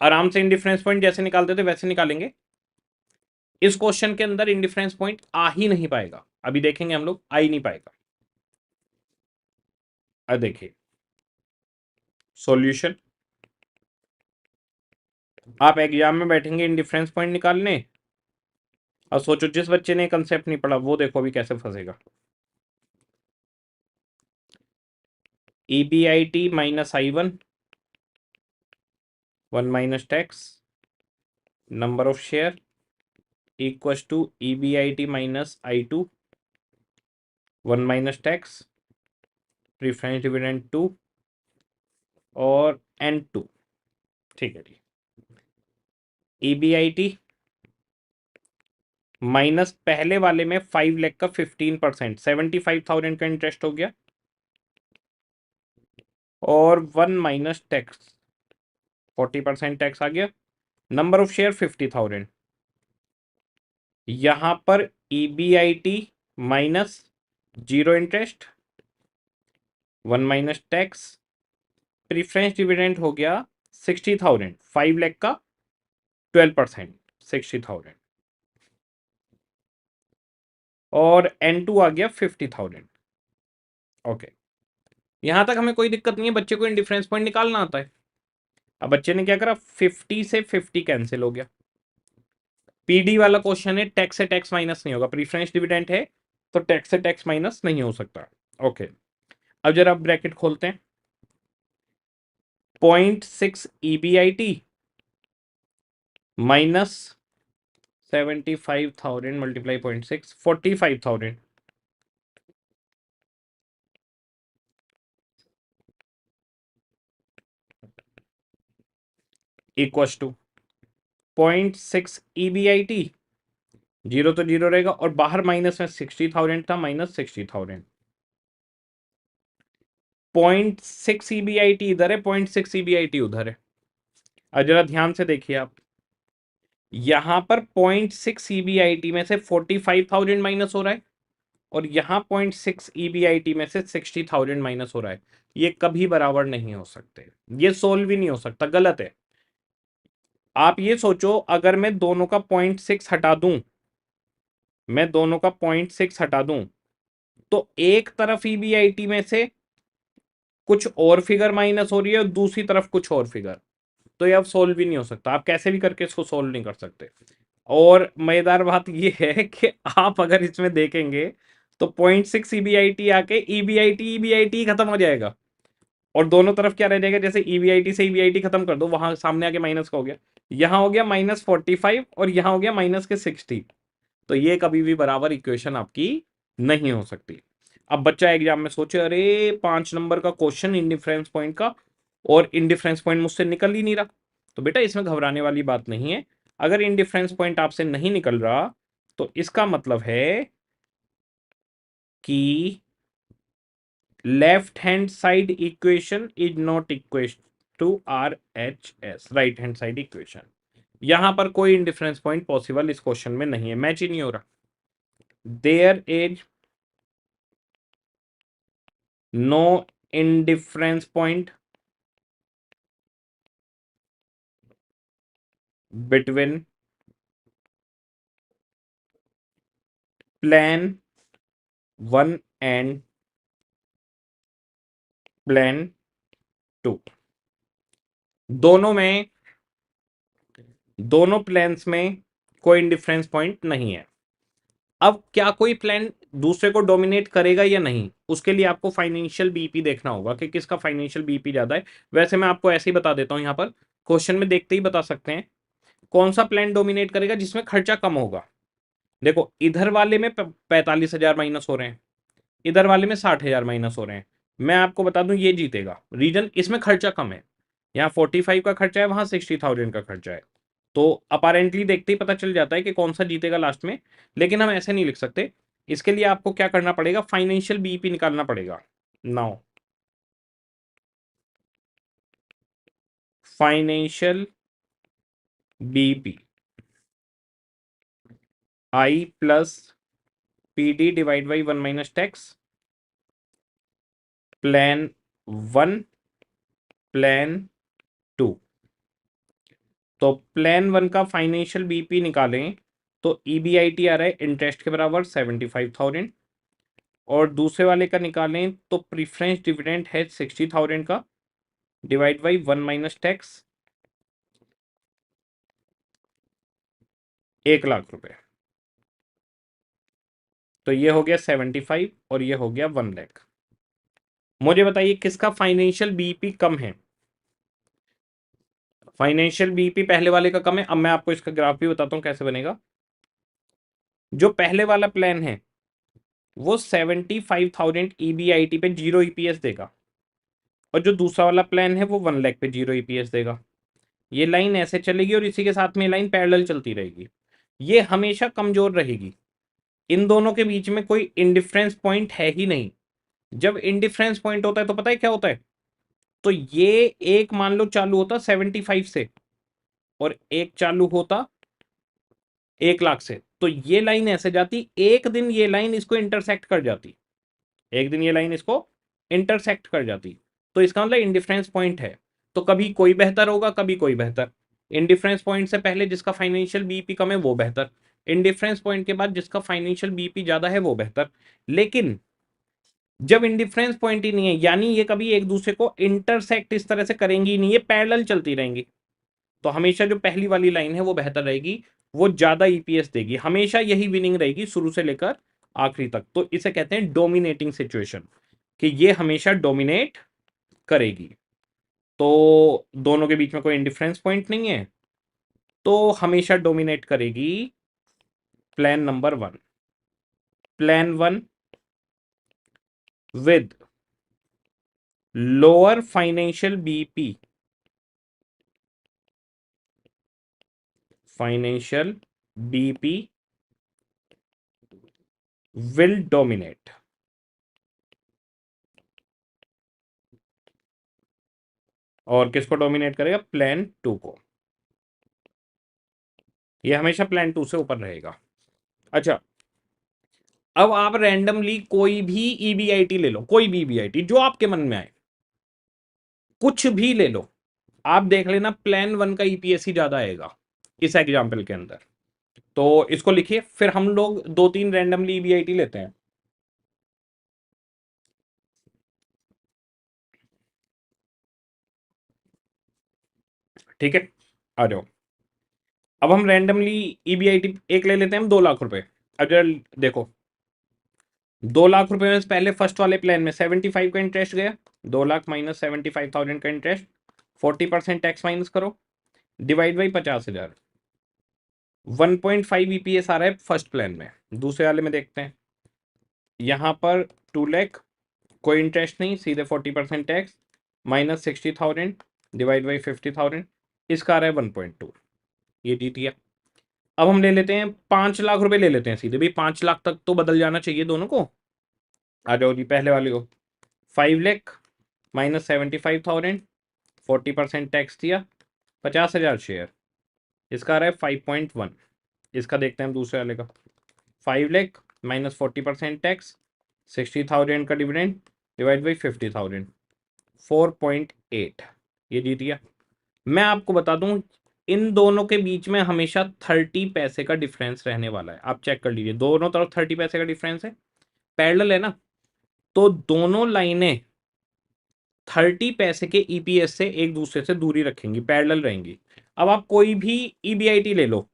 आराम से इंडिफरेंस पॉइंट जैसे निकालते थे वैसे निकालेंगे। इस क्वेश्चन के अंदर इंडिफरेंस पॉइंट आ ही नहीं पाएगा, अभी देखेंगे हम लोग, आ ही नहीं पाएगा। अब देखिए सॉल्यूशन, आप एग्जाम में बैठेंगे इंडिफरेंस पॉइंट निकालने, और सोचो जिस बच्चे ने कंसेप्ट नहीं पढ़ा वो देखो अभी कैसे फंसेगा। EBIT minus I1, 1 minus tax, number of share equal to EBIT minus I2, 1 minus tax, preference dividend 2 और N2। ठीक है जी, EBIT माइनस पहले वाले में 5 लाख का 15%, 75,000 का इंटरेस्ट हो गया, और 1 माइनस टैक्स, 40% टैक्स आ गया, नंबर ऑफ शेयर 50,000। यहां पर EBIT minus 0 interest, 1 minus tax, preference dividend हो गया 60,000, 5 लाख का 12%, 60,000, और N2 आ गया 50,000। ओके, यहां तक हमें कोई दिक्कत नहीं है, बच्चे को इंडिफरेंस पॉइंट निकालना आता है। अब बच्चे ने क्या करा, 50 से 50 कैंसिल हो गया। पीडी वाला क्वेश्चन है, टैक्स से टैक्स माइनस नहीं होगा, प्रीफरेंस डिविडेंड है तो टैक्स से टैक्स माइनस नहीं हो सकता। ओके, अब जरा ब्रैकेट खोलते हैं, 0.6 EBIT minus 75,000 multiply 0.6, 45,000, equal to 0.6 EBIT, zero तो जीरो रहेगा, और बाहर माइनस में 60,000 था, माइनस 60,000। 0.6 EBIT इधर है, 0.6 EBIT उधर है। अब जरा ध्यान से देखिए आप, यहां पर 0.6 EBIT में से 45,000 माइनस हो रहा है, और यहां 0.6 EBIT में से 60,000 माइनस हो रहा है। ये कभी बराबर नहीं हो सकते, ये सोल्व ही नहीं हो सकता, गलत है। आप ये सोचो, अगर मैं दोनों का 0.6 हटा दूं, मैं दोनों का 0.6 हटा दूं, तो एक तरफ EBIT में से कुछ और फिगर माइनस हो रही है और दूसरी तरफ कुछ और फिगर, तो ये अब सोल्व भी नहीं हो सकता, आप कैसे भी करके इसको सोल्व नहीं कर सकते। और मजेदार बात ये है कि आप अगर इसमें देखेंगे तो 0.6 ईबीआईटी आके ईबीआईटी खत्म हो जाएगा, और दोनों तरफ क्या रह जाएगा, जैसे ईबीआईटी से ईबीआईटी खत्म कर दो, वहां सामने आके माइनस का हो गया, यहाँ हो गया -45 और यहाँ हो गया -60। तो ये कभी भी बराबर इक्वेशन आपकी नहीं हो सकती। अब बच्चा एग्जाम में सोचे, अरे 5 नंबर का क्वेश्चन इंडिफरेंस पॉइंट का, और इंडिफरेंस पॉइंट मुझसे निकल ही नहीं रहा। तो बेटा इसमें घबराने वाली बात नहीं है, अगर इंडिफरेंस पॉइंट आपसे नहीं निकल रहा तो इसका मतलब है कि left hand side equation is not equal to R H S, right hand side equation. यहां पर कोई इंडिफरेंस पॉइंट पॉसिबल इस क्वेश्चन में नहीं है, मैच ही नहीं हो रहा। There is no indifference point between plan 1 and plan 2। दोनों प्लान्स में कोई इंडिफरेंस पॉइंट नहीं है। अब क्या कोई प्लान दूसरे को डोमिनेट करेगा या नहीं, उसके लिए आपको फाइनेंशियल बीपी देखना होगा कि किसका फाइनेंशियल बीपी ज्यादा है। वैसे मैं आपको ऐसे ही बता देता हूं, यहां पर क्वेश्चन में देखते ही बता सकते हैं कौन सा प्लान डोमिनेट करेगा जिसमें खर्चा कम होगा। देखो इधर वाले में 45,000 माइनस हो रहे हैं, इधर वाले में 60,000 माइनस हो रहे हैं। मैं आपको बता दूं ये जीतेगा, रीजन इसमें खर्चा कम है, यहाँ 45 का खर्चा है, वहां 60,000 का खर्चा है। तो अपारेंटली देखते ही पता चल जाता है कि कौन सा जीतेगा लास्ट में। लेकिन हम ऐसे नहीं लिख सकते, इसके लिए आपको क्या करना पड़ेगा, फाइनेंशियल बीईपी निकालना पड़ेगा। Now financial BEP I plus PD divide by 1 minus tax, plan 1 plan 2। तो प्लान 1 का फाइनेंशियल बीपी निकालें तो ईबीआईटी आ रहा है इंटरेस्ट के बराबर 75,000, और दूसरे वाले का निकालें तो प्रीफरेंस डिविडेंड है 60,000 का, डिवाइड बाई 1 माइनस टैक्स 1,00,000 रुपए। तो ये हो गया 75 और ये हो गया 1,00,000। मुझे बताइए किसका फाइनेंशियल बीपी कम है। फाइनेंशियल बीपी पहले वाले का कम है। अब मैं आपको इसका ग्राफ भी बताता हूं कैसे बनेगा। जो पहले वाला प्लान है वो 75,000 ईबीआईटी पे 0 ईपीएस देगा, और जो दूसरा वाला प्लान है वो 1,00,000 पे 0 ईपीएस देगा। ये लाइन ऐसे चलेगी और इसी के साथ में लाइन पैरेलल चलती रहेगी, ये हमेशा कमजोर रहेगी। इन दोनों के बीच में कोई इंडिफरेंस पॉइंट है ही नहीं। जब इंडिफरेंस पॉइंट होता है तो पता है क्या होता है, तो ये एक मान लो चालू होता 75 से और एक चालू होता 1,00,000 से, तो ये लाइन ऐसे जाती, एक दिन ये लाइन इसको इंटरसेक्ट कर जाती, एक दिन ये लाइन इसको इंटरसेक्ट कर जाती। तो इसका मतलब इंडिफरेंस पॉइंट है, तो कभी कोई बेहतर होगा कभी कोई बेहतर। इंडिफरेंस पॉइंट से पहले जिसका फाइनेंशियल बीपी कम है वो बेहतर, इंडिफरेंस पॉइंट के बाद जिसका फाइनेंशियल बीपी ज्यादा है वो बेहतर। लेकिन जब इंडिफरेंस पॉइंट ही नहीं है, यानी ये कभी एक दूसरे को इंटरसेक्ट इस तरह से करेंगी ही नहीं, ये पैरेलल चलती रहेंगी, तो हमेशा जो पहली वाली लाइन है वो बेहतर रहेगी, वो ज्यादा ईपीएस देगी, हमेशा यही विनिंग रहेगी शुरू से लेकर आखिरी तक। तो इसे कहते हैं डोमिनेटिंग सिचुएशन, कि ये हमेशा डोमिनेट करेगी। तो दोनों के बीच में कोई इंडिफरेंस पॉइंट नहीं है, तो हमेशा डोमिनेट करेगी plan number 1। Plan 1 with lower financial BP, financial BP will dominate. और किसको डोमिनेट करेगा, प्लान 2 को। ये हमेशा प्लान 2 से ऊपर रहेगा। अच्छा, अब आप रैंडमली कोई भी ईबीआईटी ले लो, कोई भी ईबीआईटी जो आपके मन में आए, कुछ भी ले लो, आप देख लेना प्लान 1 का ईपीएस ही ज्यादा आएगा इस एग्जाम्पल के अंदर। तो इसको लिखिए, फिर हम लोग 2-3 रैंडमली ईबीआईटी लेते हैं। ठीक है, आ जाओ। अब हम रैंडमली ईबीआईटी एक ले लेते हैं हम 2 लाख रुपए। अगर देखो 2 लाख रुपए में पहले फर्स्ट वाले प्लान में 75 का इंटरेस्ट गया, 2 लाख माइनस 75,000 का इंटरेस्ट, 40% टैक्स माइनस करो, डिवाइड बाई 50,000, 1.5 ईपीएस आ रहा है फर्स्ट प्लान में। दूसरे वाले में देखते हैं, यहां पर 2 लाख, कोई इंटरेस्ट नहीं, सीधे 40% टैक्स, माइनस 60,000 डिवाइड बाई 50,000, इसका आ रहा है 1.2। ये जीत गया। अब हम ले लेते हैं 5 लाख रुपए ले लेते हैं सीधे, भाई 5 लाख तक तो बदल जाना चाहिए दोनों को। आ जाओ जी पहले वाले को, 5 लाख माइनस 75,000, 40% टैक्स दिया, 50,000 शेयर, इसका आ रहा है 5.1। इसका देखते हैं हम दूसरे वाले का, 5 लाख माइनस 40% टैक्स, 60,000 का डिविडेंड, डिवाइड बाई 50,000, 4.8। ये जीत गया। मैं आपको बता दूं इन दोनों के बीच में हमेशा 30 पैसे का डिफरेंस रहने वाला है। आप चेक कर लीजिए, दोनों तरफ 30 पैसे का डिफरेंस है, पैरेलल है ना, तो दोनों लाइनें 30 पैसे के ईपीएस से एक दूसरे से दूरी रखेंगी, पैरेलल रहेंगी। अब आप कोई भी ईबीआईटी ले लो,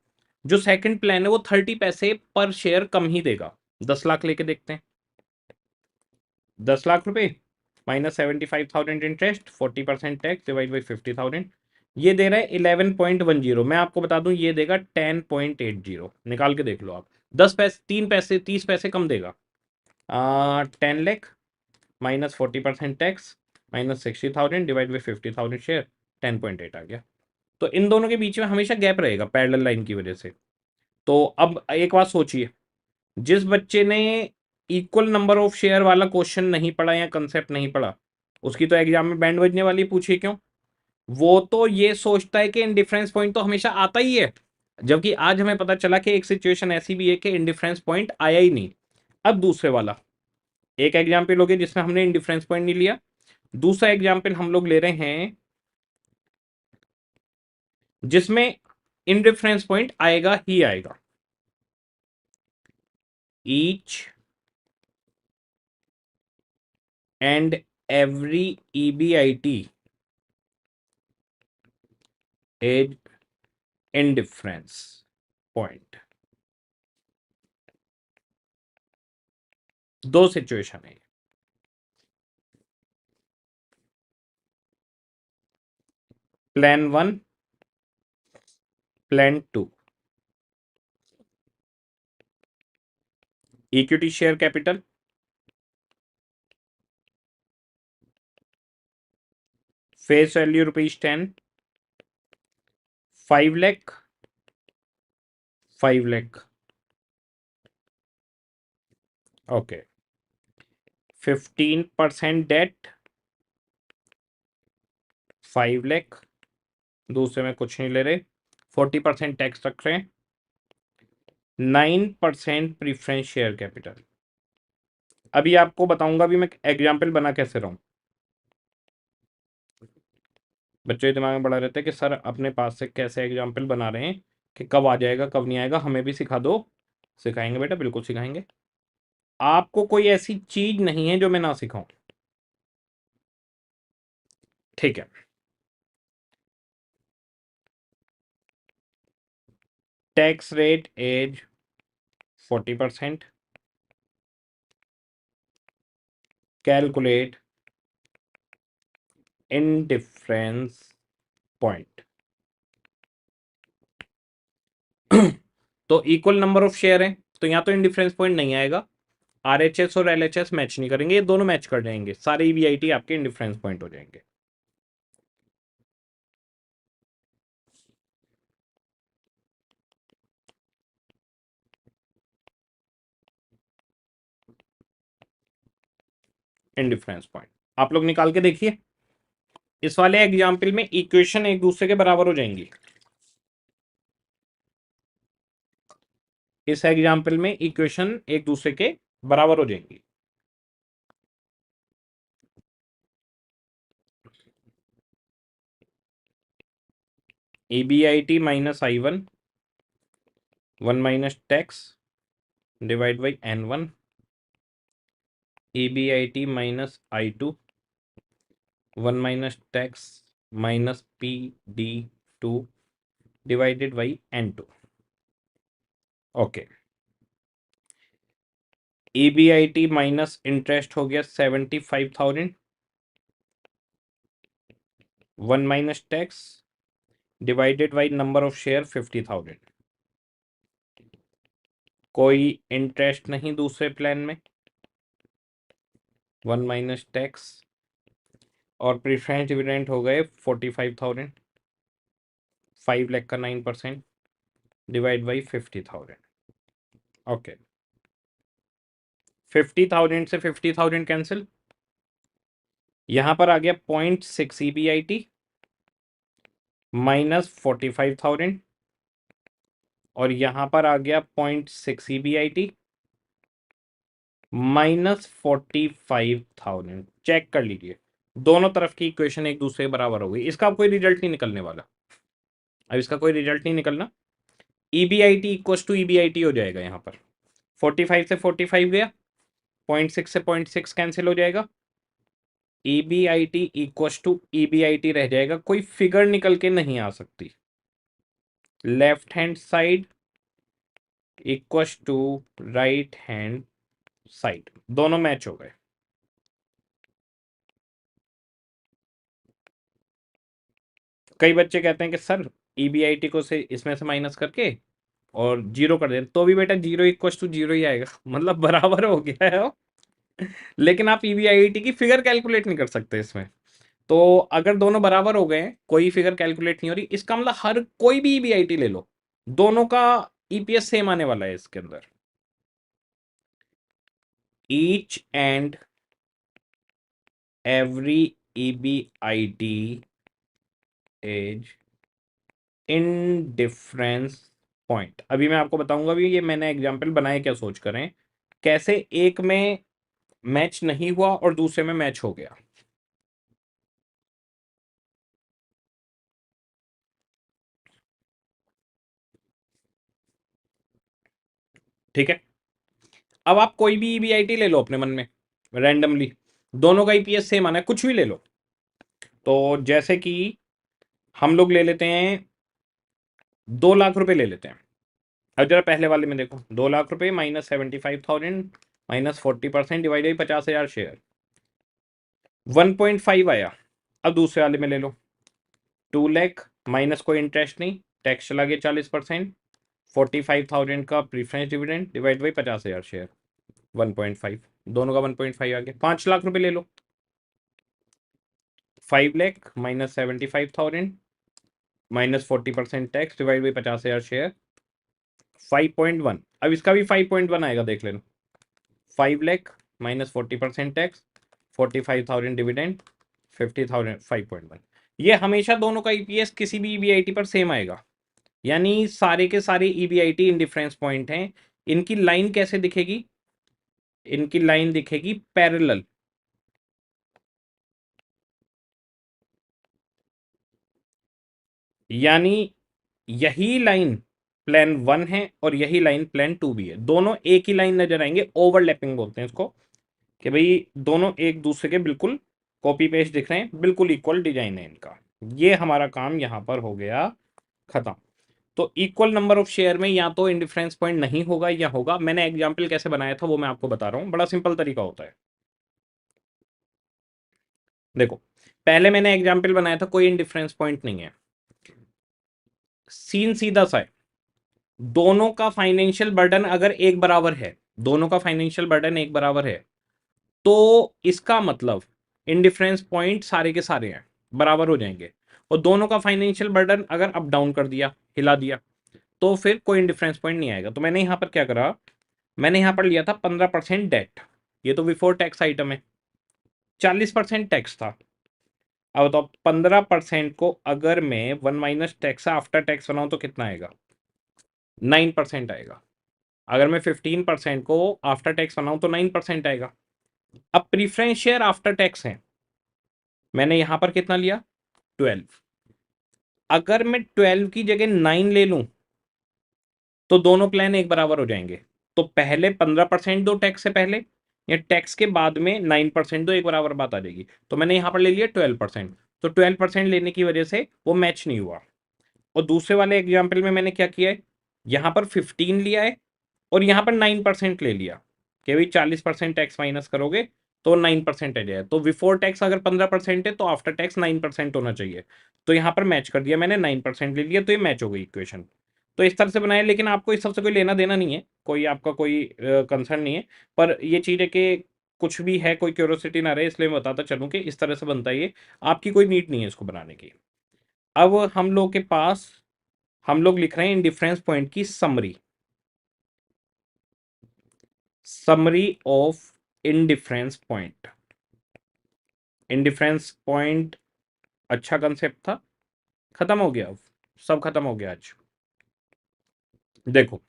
जो सेकंड प्लान है वो 30 पैसे पर शेयर कम ही देगा। 10 लाख लेके देखते हैं, 10 लाख रुपए minus 75,000 interest, 40% tax, divide by 50,000, ये दे रहा है 11.10। मैं आपको बता दूं ये देगा 10.80। निकाल के देख लो आप, 10 पैसे, 3 पैसे, 30 पैसे कम देगा। 10 lakh minus 40% tax, minus 60,000 divide by 50,000 share, 10.8 आ गया। तो इन दोनों के बीच में हमेशा गैप रहेगा पैरेलल लाइन की वजह से। तो अब एक बात सोचिए, जिस बच्चे ने इक्वल नंबर ऑफ शेयर वाला क्वेश्चन नहीं पढ़ा या कंसेप्ट नहीं पढ़ा, उसकी तो एग्जाम में बैंड बजने वाली, पूछिए क्यों। वो तो ये सोचता है कि इंडिफरेंस पॉइंट तो हमेशा आता ही है, जबकि आज हमें पता चला कि एक सिचुएशन ऐसी भी है कि इंडिफरेंस पॉइंट आया ही नहीं। अब दूसरे वाला एक एग्जाम्पल हो गया जिसमें हमने इंडिफरेंस पॉइंट नहीं लिया। दूसरा एग्जाम्पल हम लोग ले रहे हैं जिसमें इंडिफरेंस पॉइंट आएगा ही आएगा। Each and every EBIT is indifference point. दो सिचुएशन है, plan 1, plan 2। Equity share capital face value ₹10, 5 lakh, 5 lakh, okay, 15% debt, 5 lakh, दूसरे में कुछ नहीं ले रहे, 40% टैक्स रख रहे हैं, 9% प्रीफरेंस शेयर कैपिटल। अभी आपको बताऊंगा भी मैं एग्जाम्पल बना कैसे रहा हूं। बच्चों के दिमाग में बड़ा रहता है कि सर अपने पास से कैसे एग्जाम्पल बना रहे हैं, कि कब आ जाएगा कब नहीं आएगा, हमें भी सिखा दो। सिखाएंगे बेटा, बिल्कुल सिखाएंगे। आपको कोई ऐसी चीज नहीं है जो मैं ना सिखाऊं, ठीक है। Tax rate is 40%, calculate indifference point. तो इक्वल नंबर ऑफ शेयर है, तो यहाँ तो इंडिफरेंस पॉइंट नहीं आएगा, आरएचएस और एलएचएस मैच नहीं करेंगे, ये दोनों मैच कर जाएंगे, सारे ईवीआईटी आपके इंडिफरेंस पॉइंट हो जाएंगे। इंडिफरेंस पॉइंट आप लोग निकाल के देखिए। इस वाले एग्जाम्पल में इक्वेशन एक दूसरे के बराबर हो जाएंगी। इस एग्जाम्पल में इक्वेशन एक दूसरे के बराबर हो जाएंगी। EBIT minus I1, 1 minus tax divide by N1, EBIT minus I2, 1 minus tax minus PD two divided by N2। Okay, EBIT minus interest हो गया 75,000, 1 minus tax divided by number of share 50,000। कोई interest नहीं दूसरे plan में, 1 minus tax, और preference dividend हो गए 45,000, 5 लाख का 9% डिवाइड बाई 50,000। ओके, 50,000 से 50,000 कैंसिल, यहां पर आ गया 0.6 EBIT माइनस 45,000, और यहां पर आ गया 0.6 EBIT माइनस 45,000। चेक कर लीजिए, दोनों तरफ की इक्वेशन एक दूसरे के बराबर हो गई। इसका कोई रिजल्ट नहीं निकलने वाला, अब इसका कोई रिजल्ट नहीं निकलना। EBIT इक्वल टू EBIT हो जाएगा, यहाँ पर 45 से 45 गया, 0.6 से 0.6 कैंसिल हो जाएगा, EBIT इक्वल टू EBIT रह जाएगा, कोई फिगर निकल के नहीं आ सकती। Left hand side equal to right hand side, दोनों मैच हो गए। कई बच्चे कहते हैं कि सर EBIT को से इसमें से माइनस करके और जीरो कर दें, तो भी बेटा जीरो इक्वल टू जीरो ही आएगा, मतलब बराबर हो गया है वो। लेकिन आप EBIT की फिगर कैलकुलेट नहीं कर सकते इसमें। तो अगर दोनों बराबर हो गए, कोई फिगर कैलकुलेट नहीं हो रही, इसका मतलब हर कोई भी EBIT ले लो, दोनों का EPS सेम आने वाला है इसके अंदर। Each and every EBIT is in difference point. अभी मैं आपको बताऊंगा भी ये मैंने एग्जाम्पल बनाए क्या सोच करें, कैसे एक में मैच नहीं हुआ और दूसरे में मैच हो गया। ठीक है, अब आप कोई भी EBIT ले लो अपने मन में रैंडमली, दोनों का EPS सेम आना है, कुछ भी ले लो। तो जैसे कि हम लोग ले लेते हैं 2 लाख रुपए ले लेते हैं। अब जरा पहले वाले में देखो, 2 लाख रुपए माइनस 75,000 माइनस 40% डिवाइड 50,000 शेयर, 1.5 आया। अब दूसरे वाले में ले लो, 2 लाख माइनस कोई इंटरेस्ट नहीं, टैक्स चला गया 40%, 45,000 का preference dividend divide by 50,000 share, 1.5, दोनों का 1.5 आ गया। 5 लाख रुपए ले लो, 5 lakh minus 75,000 minus 40% tax divide by 50,000 share, 5.1। अब इसका भी 5.1 आएगा, देख लेना, 5 लाख माइनस 40% टैक्स, 45,000 डिविडेंड, 50,000, 5.1। ये हमेशा दोनों का EPS किसी भी EBIT पर सेम आएगा, यानी सारे के सारे EBIT इन डिफरेंस पॉइंट हैं। इनकी लाइन कैसे दिखेगी, इनकी लाइन दिखेगी पैरेलल, यानी यही लाइन प्लान 1 है और यही लाइन प्लान 2 भी है, दोनों एक ही लाइन नजर आएंगे, ओवरलैपिंग बोलते हैं इसको, कि भाई दोनों एक दूसरे के बिल्कुल कॉपी पेस्ट दिख रहे हैं, बिल्कुल इक्वल डिजाइन है इनका। ये हमारा काम यहां पर हो गया खत्म। तो इक्वल नंबर ऑफ शेयर में या तो इंडिफरेंस पॉइंट नहीं होगा या होगा। मैंने एग्जाम्पल कैसे बनाया था वो मैं आपको बता रहा हूं, बड़ा सिंपल तरीका होता है। देखो, पहले मैंने एग्जाम्पल बनाया था, कोई इंडिफरेंस पॉइंट नहीं है, सीन सीधा सा है, दोनों का फाइनेंशियल बर्डन अगर एक बराबर है, दोनों का फाइनेंशियल बर्डन एक बराबर है, तो इसका मतलब इंडिफरेंस पॉइंट सारे के सारे हैं, बराबर हो जाएंगे। और दोनों का फाइनेंशियल बर्डन अगर अप डाउन कर दिया, हिला दिया, तो फिर कोई इंडिफरेंस पॉइंट नहीं आएगा। तो मैंने यहां पर क्या करा, मैंने यहां पर लिया था 15% डेट, ये तो बिफोर टैक्स आइटम है, 40% टैक्स था। अब बताओ 15% को अगर मैं 1 माइनस टैक्स आफ्टर टैक्स बनाऊं तो कितना आएगा, 9% आएगा। अगर मैं 15% को आफ्टर टैक्स बनाऊं तो 9% आएगा। अब प्रीफरेंस शेयर आफ्टर टैक्स है, मैंने यहां पर कितना लिया, 12। अगर मैं 12 की जगह 9 ले लूं तो दोनों प्लान एक बराबर हो जाएंगे। तो पहले 15% दो टैक्स से पहले, या टैक्स के बाद में 9% दो, एक बराबर बात आ जाएगी। तो मैंने यहां पर ले लिया 12%, तो 12% लेने की वजह से वो मैच नहीं हुआ। और दूसरे वाले एग्जाम्पल में मैंने क्या किया है, यहाँ पर 15 लिया है और यहाँ पर 9% ले लिया कि भाई 40% टैक्स माइनस करोगे तो 9% आ जाए। तो बिफोर टैक्स अगर 15% है तो आफ्टर टैक्स 9% होना चाहिए। तो यहाँ पर मैच कर दिया मैंने, 9% ले लिया, तो ये मैच हो गई इक्वेशन। तो इस तरह से बनाया, लेकिन आपको इस सबसे कोई लेना देना नहीं है, कोई आपका कोई कंसर्न नहीं है। पर ये चीज़ है कि कुछ भी है, कोई क्यूरोसिटी ना रहे, इसलिए मैं बताता चलूँ कि इस तरह से बनता है ये, आपकी कोई नीड नहीं है इसको बनाने की। अब हम लोग के पास, हम लोग लिख रहे हैं इंडिफरेंस पॉइंट की summary, summary of indifference point. Indifference point अच्छा कंसेप्ट था, खत्म हो गया, सब खत्म हो गया आज। देखो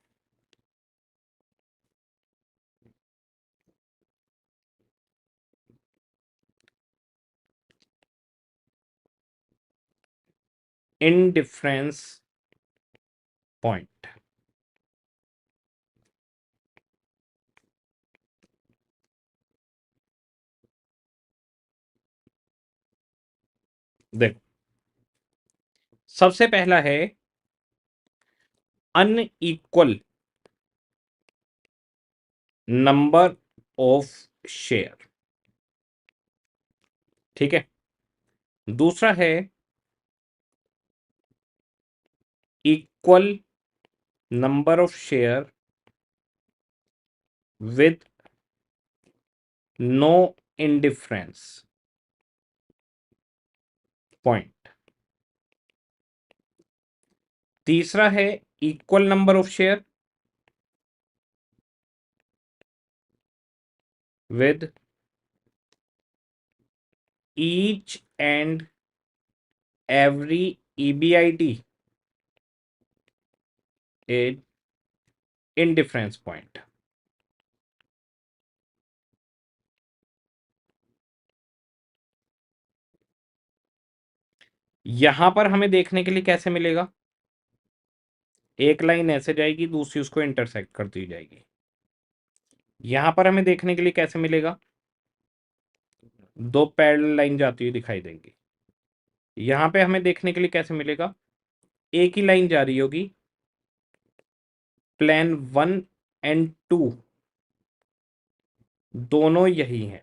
इंडिफरेंस पॉइंट, देखो सबसे पहला है अनइक्वल नंबर ऑफ शेयर, ठीक है। दूसरा है equal number of share with no indifference point. तीसरा है equal number of share with each and every EBIT is indifference point. यहां पर हमें देखने के लिए कैसे मिलेगा, एक लाइन ऐसे जाएगी, दूसरी उसको इंटरसेक्ट करती जाएगी। यहां पर हमें देखने के लिए कैसे मिलेगा, दो पैरेलल लाइन जाती हुई दिखाई देंगी। यहां पे हमें देखने के लिए कैसे मिलेगा, एक ही लाइन जा रही होगी, प्लेन 1 एंड 2 दोनों यही हैं।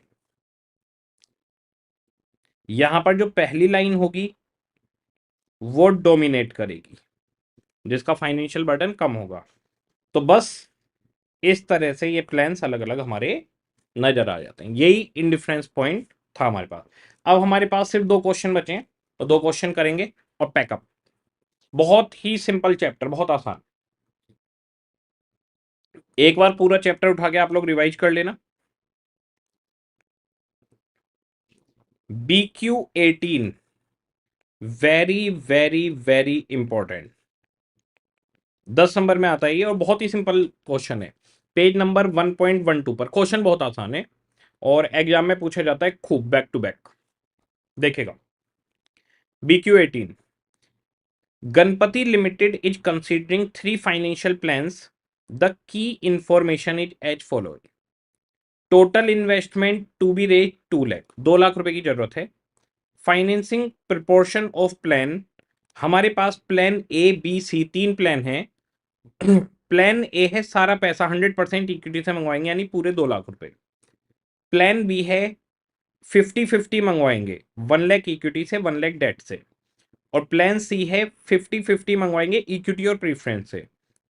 यहां पर जो पहली लाइन होगी वो डोमिनेट करेगी, जिसका फाइनेंशियल बर्डन कम होगा। तो बस इस तरह से ये प्लान्स अलग अलग हमारे नजर आ जाते हैं। यही इंडिफरेंस पॉइंट था हमारे पास। अब हमारे पास सिर्फ दो क्वेश्चन बचे हैं, तो दो क्वेश्चन करेंगे और पैकअप। बहुत ही सिंपल चैप्टर, बहुत आसान। एक बार पूरा चैप्टर उठा के आप लोग रिवाइज कर लेना। BQ18 very very very important, 10 number में आता है ये, और बहुत ही सिंपल क्वेश्चन है। पेज नंबर 1.12 पर, क्वेश्चन बहुत आसान है और एग्जाम में पूछा जाता है खूब, बैक टू बैक। देखेगा BQ18, Ganpati limited is considering 3 financial plans, the key information is as following. Total investment to be raise 2 lakh, 2 lakh रुपए की जरूरत है। फाइनेंसिंग प्रपोर्शन ऑफ प्लान, हमारे पास plan A B C 3 plan है। प्लान ए है सारा पैसा 100% इक्विटी से मंगवाएंगे, यानी पूरे 2 लाख रुपए। प्लान बी है 50-50 मंगवाएंगे, 1 लाख इक्विटी से 1 लाख डेट से। और प्लान सी है 50-50 मंगवाएंगे इक्विटी और प्रीफरेंस से,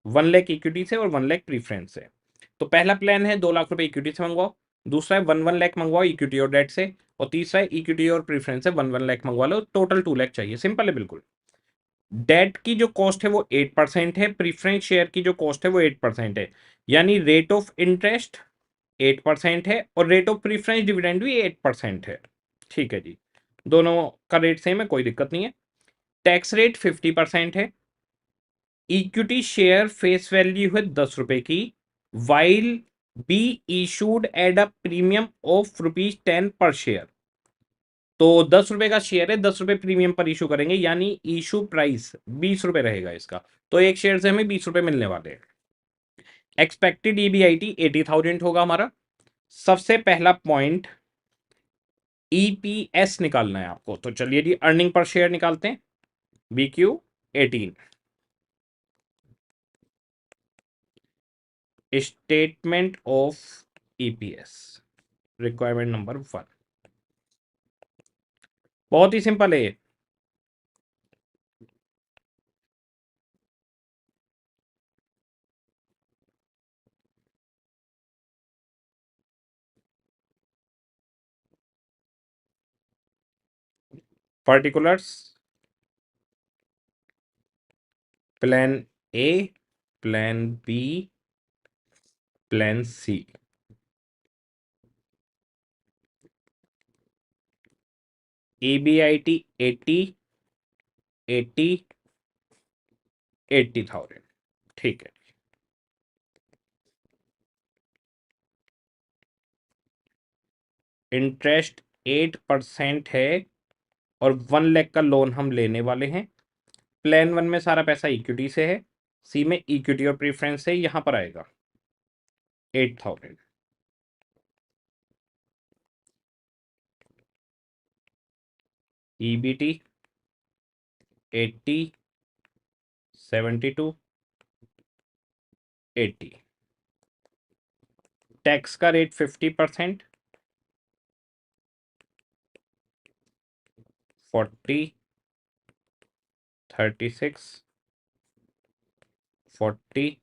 1 लाख इक्विटी से और 1 लाख प्रीफरेंस से। तो पहला प्लान है 2 लाख रुपए इक्विटी से मंगवाओ, दूसरा है 1 लाख मंगवाओ इक्विटी और डेट से, और तीसरा है इक्विटी और प्रीफरेंस से 1 लाख मंगवा लो, टोटल 2 लाख चाहिए। सिंपल है बिल्कुल। डेट की जो कॉस्ट है वो 8% है, प्रीफरेंस शेयर की जो कॉस्ट है वो 8% है, यानी रेट ऑफ इंटरेस्ट 8% है और रेट ऑफ प्रीफरेंस डिविडेंड भी 8% है। ठीक है जी, दोनों का रेट सेम है, कोई दिक्कत नहीं है। टैक्स रेट 50% है। इक्विटी शेयर फेस वैल्यू है 10 रुपए की, while be issued at a premium of ₹10 पर शेयर। तो 10 रुपए का शेयर है, 10 रुपए प्रीमियम पर इशू करेंगे, यानी इशू प्राइस 20 रुपए रहेगा इसका। तो एक शेयर से हमें 20 रुपए मिलने वाले हैं। एक्सपेक्टेड EBIT 80,000 होगा हमारा। सबसे पहला पॉइंट EPS निकालना है आपको, तो चलिए जी अर्निंग पर शेयर निकालते हैं। BQ 18 statement of EPS requirement number 1। बहुत ही सिंपल है। Particulars plan A, plan B, plan C. EBIT 80 80 80,000। ठीक है। इंटरेस्ट 8% है और 1 लाख का लोन हम लेने वाले हैं। प्लान 1 में सारा पैसा इक्विटी से है, सी में इक्विटी और प्रीफरेंस है, यहां पर आएगा 8,000। EBT 80 72 80। टैक्स का रेट 50%, 40 36 40।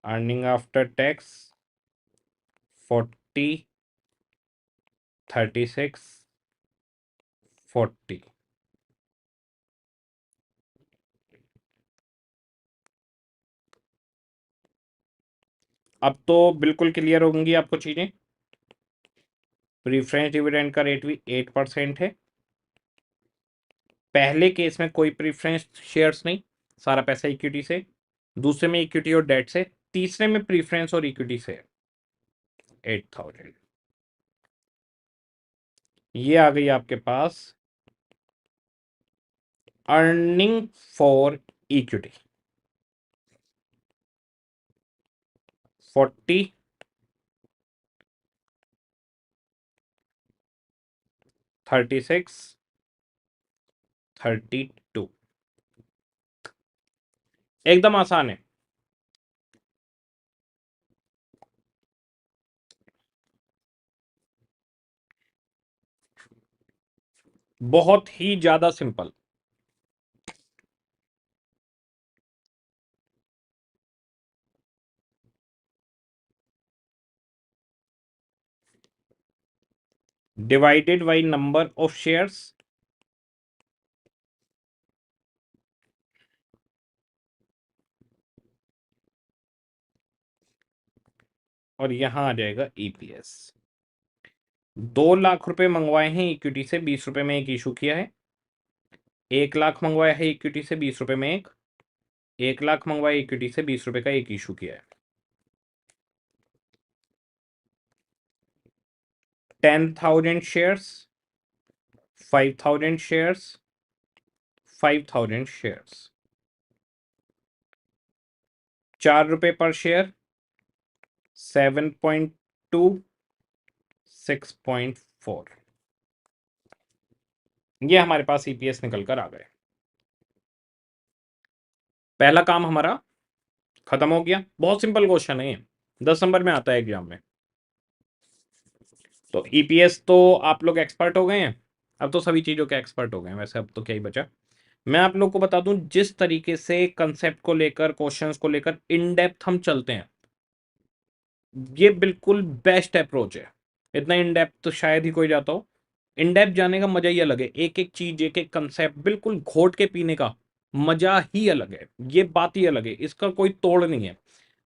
Earning after tax 40 36 40। अब तो बिल्कुल क्लियर होंगी आपको चीजें। प्रीफरेंस डिविडेंड का रेट भी 8% है। पहले केस में कोई प्रीफरेंस शेयर्स नहीं, सारा पैसा इक्विटी से। दूसरे में इक्विटी और डेट से। तीसरे में प्रीफरेंस और इक्विटी से 8,000। ये आ गई आपके पास अर्निंग फॉर इक्विटी 40 36 32। एकदम आसान है। बहुत ही ज्यादा simple. Divided by number of shares, और यहां आ जाएगा ईपीएस। 2 लाख रुपए मंगवाए हैं इक्विटी से, 20 रुपए में एक इशू किया है। 1 लाख मंगवाया है इक्विटी से, 20 रुपए में एक। 1 लाख मंगवाया इक्विटी से, 20 रुपए का एक इशू किया है। 10,000 शेयर्स, 5,000 शेयर्स, 5,000 शेयर्स। 4 रुपए पर शेयर, 7.2 6.4। ये हमारे पास ईपीएस निकल कर आ गए। पहला काम हमारा खत्म हो गया। बहुत सिंपल क्वेश्चन है, 10 नंबर में आता है एग्जाम में। तो ईपीएस तो आप लोग एक्सपर्ट हो गए हैं। अब तो सभी चीजों के एक्सपर्ट हो गए हैं वैसे, अब तो क्या ही बचा। मैं आप लोग को बता दूं, जिस तरीके से कंसेप्ट को लेकर, क्वेश्चंस को लेकर इन डेप्थ हम चलते हैं, ये बिल्कुल बेस्ट अप्रोच है। इतना इन डेप्थ तो शायद ही कोई जाता हो। इन डेप्थ जाने का मजा ही अलग है। एक एक चीज, एक एक कंसेप्ट बिल्कुल घोट के पीने का मजा ही अलग है। ये बात ही अलग है, इसका कोई तोड़ नहीं है।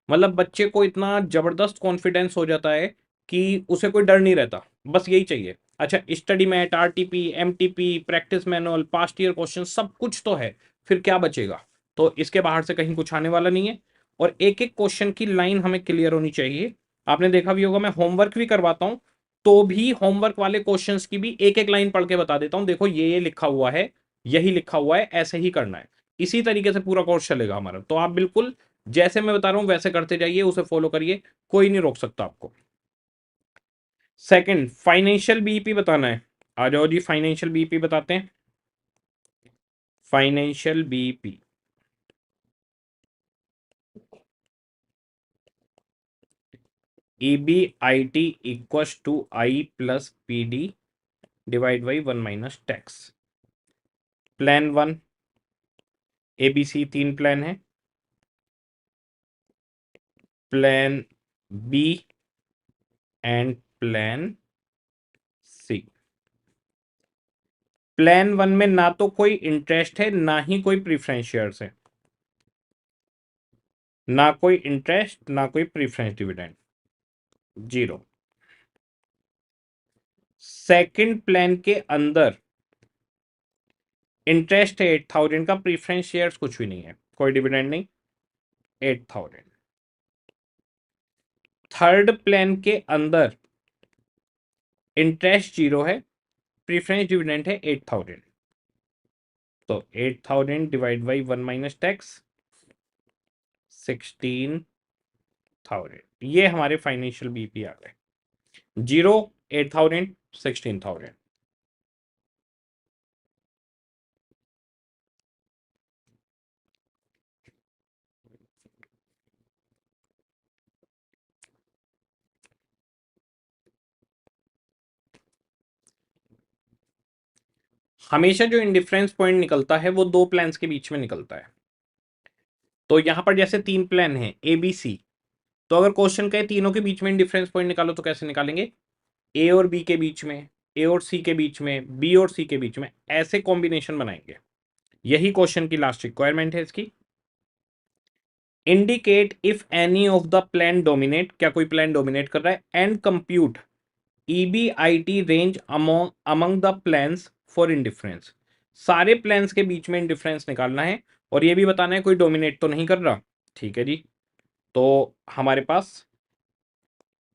मतलब बच्चे को इतना जबरदस्त कॉन्फिडेंस हो जाता है कि उसे कोई डर नहीं रहता, बस यही चाहिए। अच्छा, study mat, RTP, MTP, practice manual, past year question सब कुछ तो है, फिर क्या बचेगा। तो इसके बाहर से कहीं कुछ आने वाला नहीं है। और एक एक क्वेश्चन की लाइन हमें क्लियर होनी चाहिए। आपने देखा भी होगा, मैं होमवर्क भी करवाता हूं, तो भी होमवर्क वाले क्वेश्चंस की भी एक एक लाइन पढ़ के बता देता हूं, देखो ये लिखा हुआ है, यही लिखा हुआ है, ऐसे ही करना है। इसी तरीके से पूरा कोर्स चलेगा हमारा। तो आप बिल्कुल जैसे मैं बता रहा हूं वैसे करते जाइए, उसे फॉलो करिए, कोई नहीं रोक सकता आपको। सेकंड, फाइनेंशियल बीईपी बताना है। आ जाओ जी, फाइनेंशियल बीईपी बताते हैं। Financial BP, EBIT equals to I plus PD divide by 1 minus tax. Plan 1, ABC 3 plan है, plan B and plan C। Plan 1 में ना तो कोई इंटरेस्ट है ना ही कोई प्रीफरेंस शेयर्स है, ना कोई इंटरेस्ट ना कोई preference dividend, zero. Second plan के अंदर इंटरेस्ट है 8,000 का, प्रीफरेंस शेयर्स कुछ भी नहीं है, कोई डिविडेंड नहीं, 8,000। थर्ड प्लान के अंदर इंटरेस्ट जीरो है, प्रीफरेंस डिविडेंड है 8,000, तो 8,000 डिवाइड बाई 1 माइनस टैक्स 16,000। ये हमारे फाइनेंशियल बीपी आ गए, जीरो, 8,000, 16,000। हमेशा जो इंडिफरेंस पॉइंट निकलता है वो दो प्लान्स के बीच में निकलता है। तो यहां पर जैसे 3 प्लान है ABC, तो अगर क्वेश्चन कहे तीनों के बीच में इंडिफरेंस पॉइंट निकालो तो कैसे निकालेंगे? A और B के बीच में, A और C के बीच में, B और C के बीच में, ऐसे कॉम्बिनेशन बनाएंगे। यही क्वेश्चन की लास्ट रिक्वायरमेंट है इसकी। Indicate if any of the plan dominate, क्या कोई प्लान डोमिनेट कर रहा है, and compute EBIT range among the plans for indifference. सारे प्लान्स के बीच में इंडिफरेंस निकालना है और ये भी बताना है कोई डोमिनेट तो नहीं कर रहा। ठीक है जी, तो हमारे पास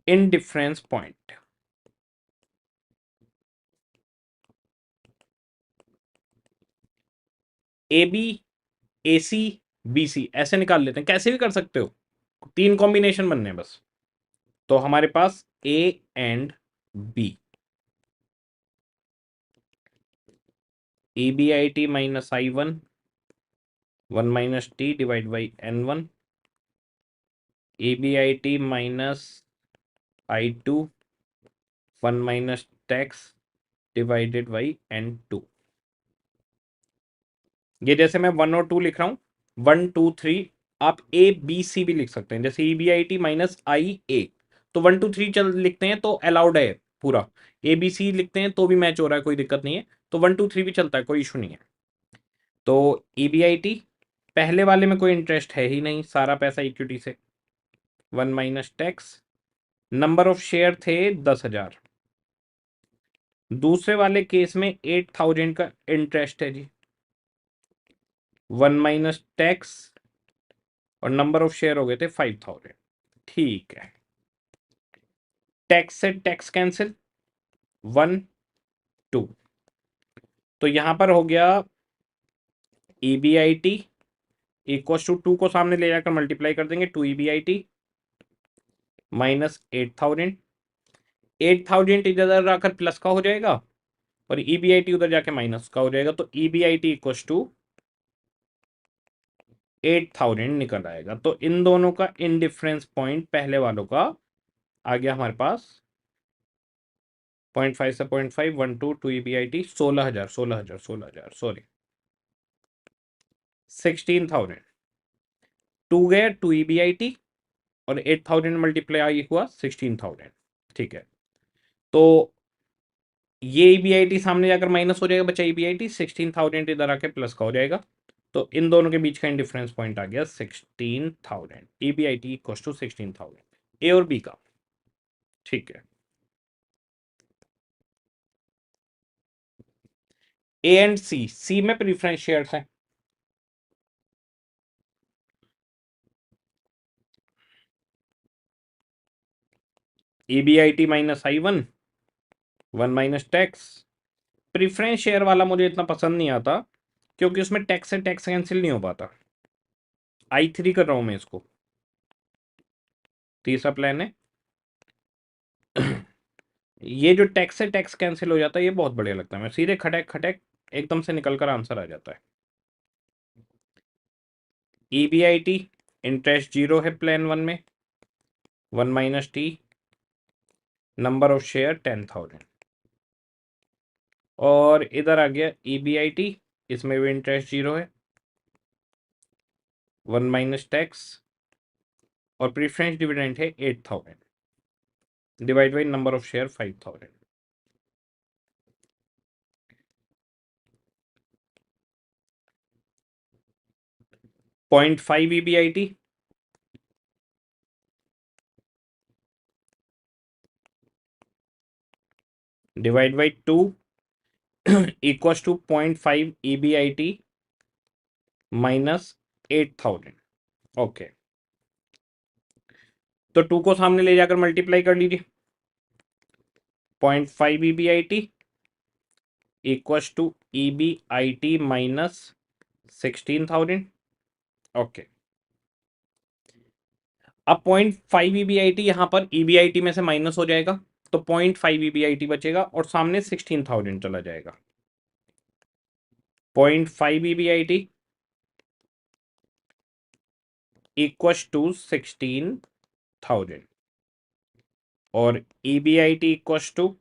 indifference point AB AC BC ऐसे निकाल लेते हैं, कैसे भी कर सकते हो, 3 कॉम्बिनेशन बनने हैं बस। तो हमारे पास A and B, EBIT minus I1 1 minus T divide by N1, EBIT minus I2 1 minus tax divided by N2। ये जैसे मैं 1 और 2 लिख रहा हूं, 1 2 3, आप ABC भी लिख सकते हैं, जैसे EBIT माइनस IA, तो 1 2 3 चल लिखते हैं तो अलाउड है पूरा। ABC लिखते हैं तो भी मैच हो रहा है, कोई दिक्कत नहीं है, तो 1 2 3 भी चलता है, कोई इशू नहीं है। तो EBIT पहले वाले में कोई इंटरेस्ट है ही नहीं, सारा पैसा इक्विटी से, 1 minus tax, number of share थे 10,000। दूसरे वाले केस में 8,000 का इंटरेस्ट है जी, 1 माइनस टैक्स, और नंबर ऑफ शेयर हो गए थे 5,000। ठीक है, टैक्स से टैक्स कैंसिल, 1 2, तो यहां पर हो गया EBIT इक्वल टू 2 को सामने ले जाकर मल्टीप्लाई कर देंगे, 2 EBIT माइनस 8,000, 8,000 इधर आकर प्लस का हो जाएगा और EBIT उधर जाके माइनस का हो जाएगा, तो EBIT इक्वल टू 8,000 निकल आएगा। तो इन दोनों का इंडिफरेंस पॉइंट पहले वालों का आ गया हमारे पास 0.5 से 0.5, 1 2 2 EBIT 16,000 सॉरी 16,000, 2 गया 2 EBIT और 8,000 मल्टीप्लाई हुआ 16,000। ठीक है, तो ये EBIT सामने जाकर माइनस हो जाएगा, बचा EBIT, 16,000 इधर आके प्लस का हो जाएगा, तो इन दोनों के बीच का इंडिफरेंस पॉइंट आ गया 16,000, EBIT इक्वल टू 16,000, ए और बी का। ठीक है, ए एंड सी में प्रीफरेंस शेयर्स हैं, EBIT minus I1 1 minus tax. Preference share वाला मुझे इतना पसंद नहीं आता क्योंकि उसमें टैक्स से टैक्स कैंसिल नहीं हो पाता। I3 कर रहा हूं मैं इसको, तीसरा प्लान है। ये जो टैक्स से टैक्स कैंसिल हो जाता है ये बहुत बढ़िया लगता है, मैं सीधे खटक खटक एकदम से निकल कर आंसर आ जाता है। EBIT इंटरेस्ट जीरो है प्लान 1 में, 1 minus T, number of share 10,000। और इधर आ गया EBIT, इसमें भी इंटरेस्ट जीरो है, 1 माइनस टैक्स, और प्रीफरेंस डिविडेंड है 8,000 divide by number of share 5,000। 0.5 EBIT divide by 2 equals to 0.5 EBIT minus 8,000। Okay, तो 2 को सामने ले जाकर मल्टीप्लाई कर लीजिए। 0.5 EBIT equals to EBIT minus 16,000। Okay, अब 0.5 EBIT यहां पर EBIT में से माइनस हो जाएगा, तो 0.5 EBIT बचेगा और सामने 16,000 चला जाएगा। 0.5 EBIT इक्वल्स टू 16,000 और EBIT equals to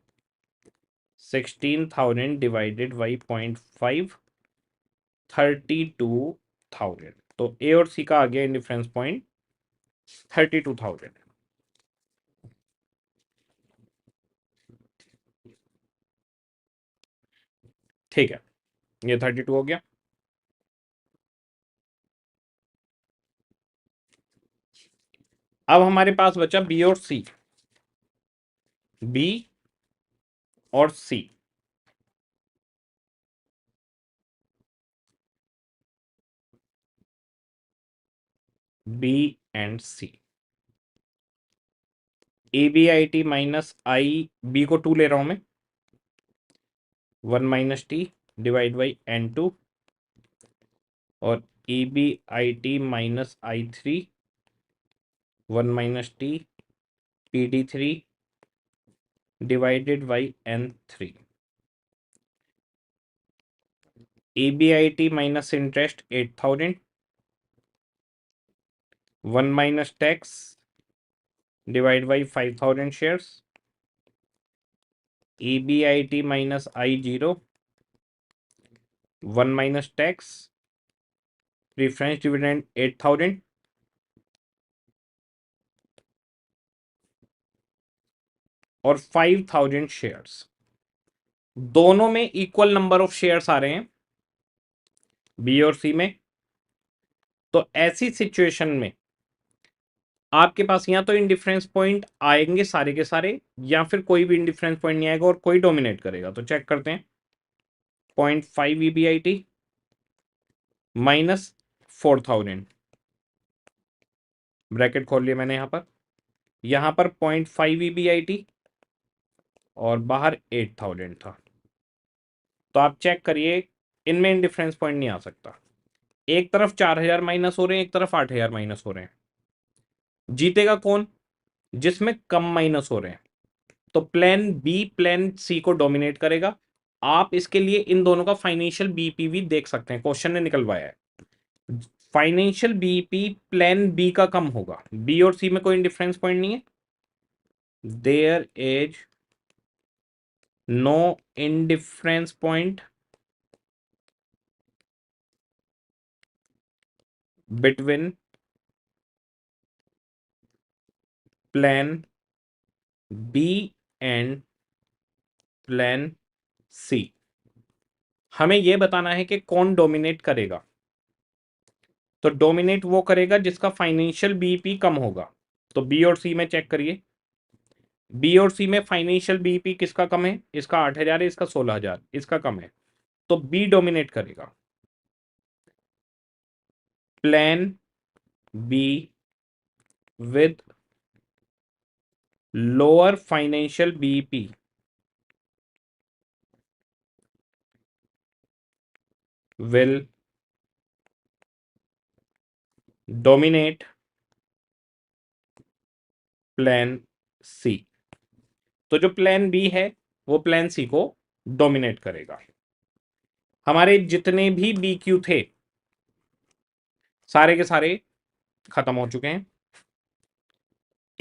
16,000 divided by 0.5, 32,000। तो ए और सी का आ गया इन डिफरेंस पॉइंट 32,000। ठीक है, ये 32 हो गया। अब हमारे पास बचा बी और सी। बी और C, B and C. EBIT minus I, B को 2 ले रहा हूं मैं, 1 minus T divide by N2, और EBIT minus I3 1 minus T PD3 divided by N3। EBIT minus interest 8,000, 1 minus tax divide by 5,000 shares. EBIT minus I0, 1 minus tax, preference dividend 8,000, और 5,000 shares. दोनों में equal number of shares आ रहे हैं, B और सी में। तो ऐसी सिचुएशन में आपके पास या तो इंडिफरेंस पॉइंट आएंगे सारे के सारे, या फिर कोई भी इंडिफरेंस पॉइंट नहीं आएगा और कोई डोमिनेट करेगा। तो चेक करते हैं। 0.5 EBIT माइनस 4,000, ब्रैकेट खोल लिया मैंने यहां पर 0.5 EBIT और बाहर 8,000 था। तो आप चेक करिए, इनमें इंडिफरेंस पॉइंट नहीं आ सकता। एक तरफ 4,000 माइनस हो रहे हैं, एक तरफ 8,000 माइनस हो रहे हैं। जीतेगा कौन? जिसमें कम माइनस हो रहे हैं। तो प्लान बी प्लान सी को डोमिनेट करेगा। आप इसके लिए इन दोनों का फाइनेंशियल बीपीवी देख सकते हैं, क्वेश्चन ने निकलवाया है। फाइनेंशियल बीपी प्लान बी का कम होगा। बी और सी में कोई डिफरेंस पॉइंट नहीं है, there is no indifference point between plan B and plan C. हमें यह बताना है कि कौन डोमिनेट करेगा। तो डोमिनेट वो करेगा जिसका फाइनेंशियल बीपी कम होगा। तो बी और सी में चेक करिए, बी और सी में फाइनेंशियल बीपी किसका कम है? इसका 8,000 है, इसका 16,000, इसका कम है। तो बी डोमिनेट करेगा। Plan B with lower financial BP will dominate plan C. तो जो प्लान बी है वो प्लान सी को डोमिनेट करेगा। हमारे जितने भी बी क्यू थे सारे के सारे खत्म हो चुके हैं।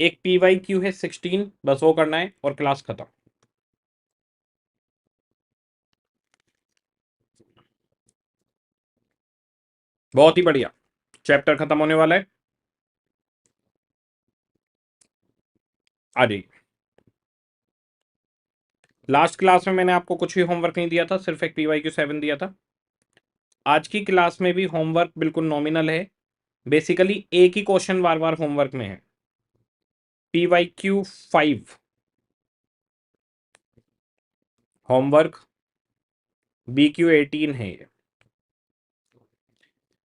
एक PYQ है 16, बस वो करना है और क्लास खत्म। बहुत ही बढ़िया, चैप्टर खत्म होने वाला है। आ जाइए। लास्ट क्लास में मैंने आपको कुछ भी होमवर्क नहीं दिया था, सिर्फ एक PYQ 7 दिया था। आज की क्लास में भी होमवर्क बिल्कुल नॉमिनल है। बेसिकली एक ही क्वेश्चन बार बार होमवर्क में है। PYQ 5 होमवर्क, BQ 18 है ये।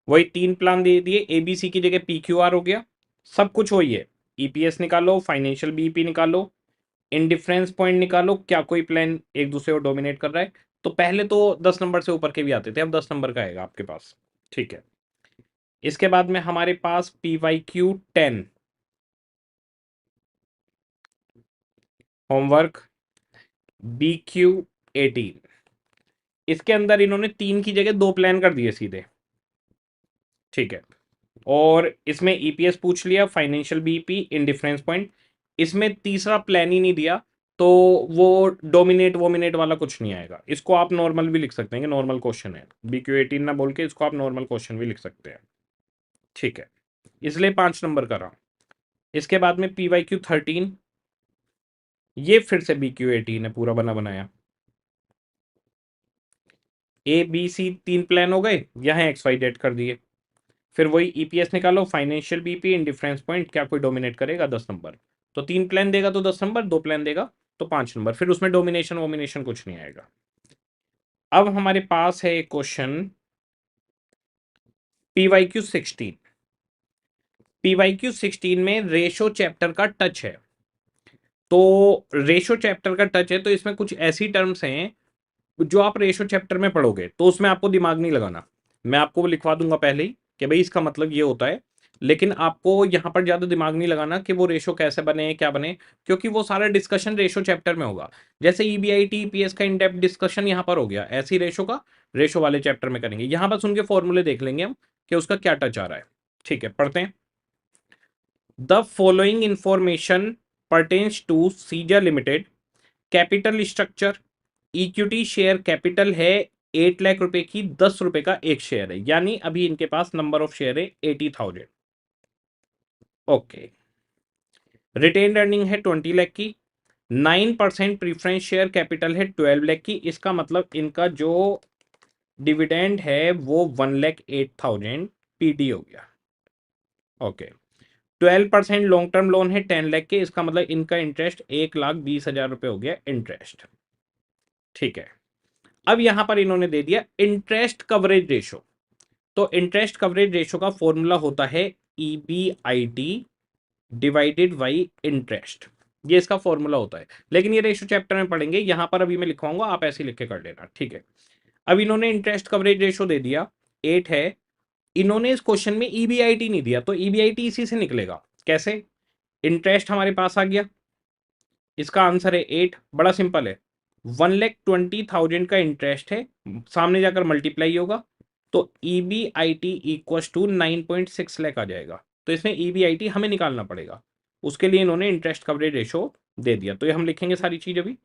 वही 3 प्लान दे दिए, ABC की जगह PQR हो गया। सब कुछ वही है। EPS निकालो, फाइनेंशियल बीईपी निकालो, इंडिफरेंस पॉइंट निकालो, क्या कोई प्लान एक दूसरे को डोमिनेट कर रहा है। तो पहले तो 10 नंबर से ऊपर के भी आते थे, अब 10 नंबर का आएगा आपके पास। ठीक है। इसके बाद में हमारे पास PYQ 10 होमवर्क, BQ 18। इसके अंदर इन्होंने 3 की जगह 2 प्लान कर दिए सीधे। ठीक है। और इसमें ईपीएस पूछ लिया, फाइनेंशियल बीपी, इंडिफरेंस पॉइंट। इसमें तीसरा प्लान ही नहीं दिया, तो वो डोमिनेट वोमिनेट वाला कुछ नहीं आएगा। इसको आप नॉर्मल भी लिख सकते हैं कि नॉर्मल क्वेश्चन है। BQ 18 ना बोल के इसको आप नॉर्मल क्वेश्चन भी लिख सकते हैं। ठीक है, इसलिए 5 नंबर का रहा। इसके बाद में PYQ 13, ये फिर से BQ 18 है, पूरा बना बनाया। ABC 3 प्लान हो गए, यहाँ XYZ कर दिए। फिर वही ईपीएस निकालो, फाइनेंशियल बीपी, इंडिफरेंस पॉइंट, क्या कोई डोमिनेट करेगा 10 नंबर। तो 3 प्लान देगा तो 10 नंबर, 2 प्लान देगा तो 5 नंबर। फिर उसमें डोमिनेशन वोमिनेशन कुछ नहीं आएगा। अब हमारे पास है एक क्वेश्चन PYQ 16। PYQ 16 में रेशो चैप्टर का टच है। तो रेशो चैप्टर का टच है तो इसमें कुछ ऐसी टर्म्स हैं जो आप रेशो चैप्टर में पढ़ोगे तो उसमें आपको दिमाग नहीं लगाना। मैं आपको वो लिखवा दूंगा पहले ही कि भाई इसका मतलब ये होता है, लेकिन आपको यहाँ पर ज्यादा दिमाग नहीं लगाना कि वो रेशो कैसे बने क्या बने, क्योंकि वो सारा डिस्कशन रेशो चैप्टर में होगा। जैसे EBIT EPS का इन डेप्थ डिस्कशन यहाँ पर हो गया, ऐसी रेशो का रेशो वाले चैप्टर में करेंगे। यहाँ बस उनके फॉर्मूले देख लेंगे हम कि उसका क्या टच आ रहा है। ठीक है, पढ़ते हैं। The following information pertains to सीजा limited. Capital structure, equity share capital है 8 लाख रुपए की, 10 रुपए का एक शेयर है, यानी अभी इनके पास नंबर ऑफ शेयर है 80,000। ओके। रिटेन अर्निंग है 20 लाख की, 9% प्रीफरेंस शेयर कैपिटल है 12 लाख की। इसका मतलब इनका जो डिविडेंड है वो 1,08,000 PD हो गया। ओके। 12% लॉन्ग टर्म लोन है 10 लाख के, इसका मतलब इनका इंटरेस्ट 1,20,000 रुपए हो गया इंटरेस्ट। ठीक है। अब यहां पर इन्होंने दे दिया इंटरेस्ट कवरेज रेशो। तो इंटरेस्ट कवरेज रेशो का फॉर्मूला होता है EBIT डिवाइडेड बाई इंटरेस्ट। ये इसका फॉर्मूला होता है, लेकिन ये रेशो चैप्टर में पढ़ेंगे, यहां पर अभी मैं लिखवाऊंगा, आप ऐसे लिख के कर लेना। ठीक है। अब इन्होंने इंटरेस्ट कवरेज रेशो दे दिया 8 है। इन्होंने इस क्वेश्चन में EBIT नहीं दिया, तो EBIT इसी से निकलेगा। कैसे? इंटरेस्ट हमारे पास आ गया, इसका आंसर है 8। बड़ा सिंपल है, 1,20,000 का इंटरेस्ट है, सामने जाकर मल्टीप्लाई होगा तो EBIT इक्वल टू 9.6 लाख आ जाएगा। तो इसमें EBIT हमें निकालना पड़ेगा, उसके लिए इन्होंने इंटरेस्ट कवरेज रेशो दे दिया। तो ये हम लिखेंगे सारी चीज अभी।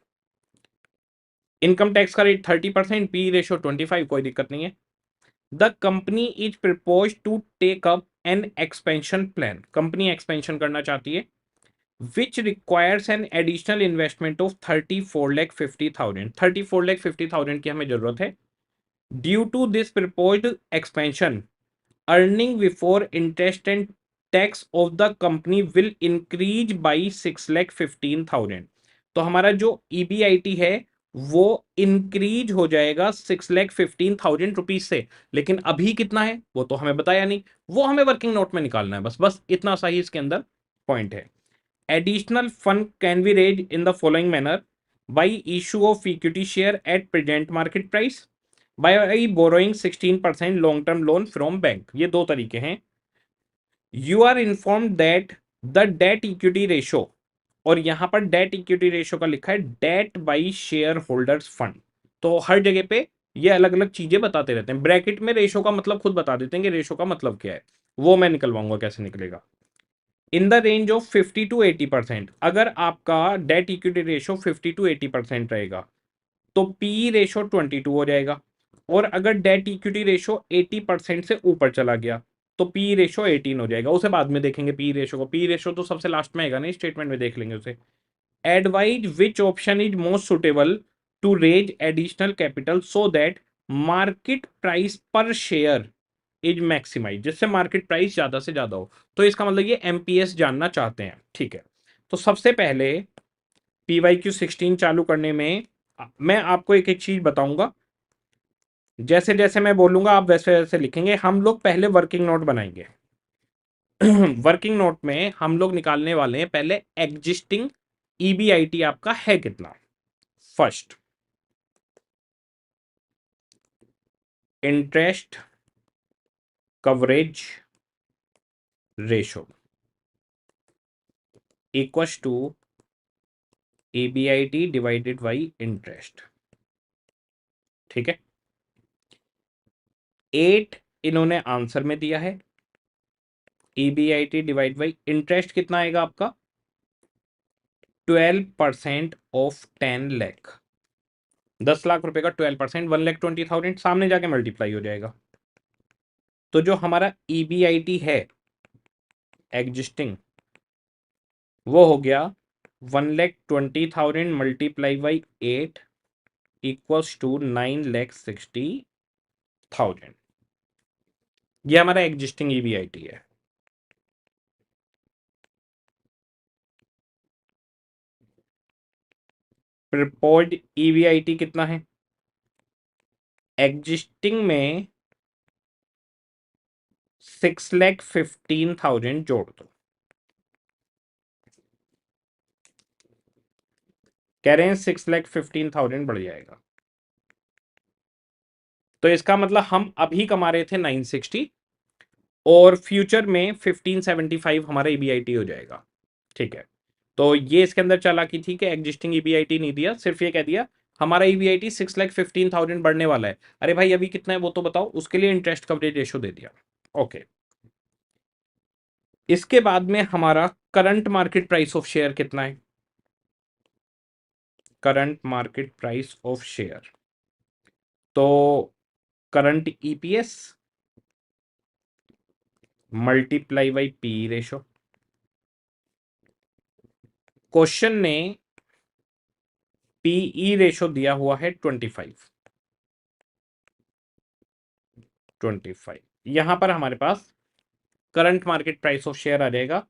इनकम टैक्स का रेट 30%, P रेशो 25, कोई दिक्कत नहीं है। The company is propose to take up an expansion plan. Company expansion करना चाहती है which requires an additional investment of 34,50,000। 34,50,000 की हमें जरूरत है। Due to this proposed expansion, earning before interest and tax of the company will increase by 6,15,000। तो हमारा जो EBIT है वो इंक्रीज हो जाएगा 6,15,000 रुपीज से। लेकिन अभी कितना है वो तो हमें बताया नहीं, वो हमें वर्किंग नोट में निकालना है। बस बस इतना सा ही इसके अंदर पॉइंट है। Additional fund can be raised in the following manner: by issue of equity share at present market price, by borrowing 16% long term loan from bank। ये दो तरीके हैं। You are informed that the debt equity ratio, और यहां पर debt equity ratio का लिखा है debt by share holders fund. तो हर जगह पे ये अलग अलग चीजें बताते रहते हैं। ब्रैकेट में रेशो का मतलब खुद बता देते हैं कि रेशो का मतलब क्या है। वो मैं निकलवाऊंगा कैसे निकलेगा। In the range of 50 to 80%, अगर आपका डेट इक्विटी रेशो 50 to 80% रहेगा तो पी रेशो 22 हो जाएगा। और अगर डेट इक्विटी रेशो 80% से ऊपर चला गया तो पी रेशो 18 हो जाएगा। उसे बाद में देखेंगे पी रेशो को, पी रेशो तो सबसे लास्ट में आएगा ना, स्टेटमेंट में देख लेंगे उसे। Advise which option is most suitable to raise additional capital so that market price per share is maximise, जिससे मार्केट प्राइस ज्यादा से ज्यादा हो। तो इसका मतलब ये एमपीएस जानना चाहते हैं, ठीक है। तो सबसे पहले PYQ 16 चालू करने में मैं आपको एक एक चीज बताऊंगा, जैसे जैसे मैं बोलूंगा आप वैसे वैसे लिखेंगे। हम लोग पहले वर्किंग नोट बनाएंगे। वर्किंग नोट में हम लोग निकालने वाले हैं पहले एग्जिस्टिंग ईबीआईटी आपका है कितना। First, interest coverage ratio equals to EBIT divided by interest, ठीक है। 8 इन्होंने आंसर में दिया है। ईबीआईटी डिवाइड बाई इंटरेस्ट कितना आएगा आपका, 12% ऑफ 10 लाख। 10 लाख रुपए का 12%, 1,20,000 सामने जाके मल्टीप्लाई हो जाएगा। तो जो हमारा ईबीआईटी है एग्जिस्टिंग, वो हो गया 1,20,000 मल्टीप्लाई बाई 8 इक्वल्स टू 9,60,000। ये हमारा एग्जिस्टिंग ईबीआईटी है। प्रपोज्ड ईबीआईटी कितना है एग्जिस्टिंग में, 6,15,000 जोड़ दो। कह रहे हैं 6,15,000 बढ़ जाएगा। तो इसका मतलब हम अभी कमा रहे थे 960 और फ्यूचर में 1575 हमारा ईबीआईटी हो जाएगा, ठीक है। तो ये इसके अंदर चालाकी थी कि एग्जिस्टिंग ईबीआईटी नहीं दिया, सिर्फ ये कह दिया हमारा ईबीआईटी 6,15,000 बढ़ने वाला है। अरे भाई अभी कितना है वो तो बताओ, उसके लिए इंटरेस्ट कवरेज रेशो दे दिया, ओके। इसके बाद में हमारा current market price of share कितना है, current market price of share, तो current EPS multiply by P ratio. Question ने पीई रेशो दिया हुआ है 25 यहां पर हमारे पास current market price of share आ जाएगा,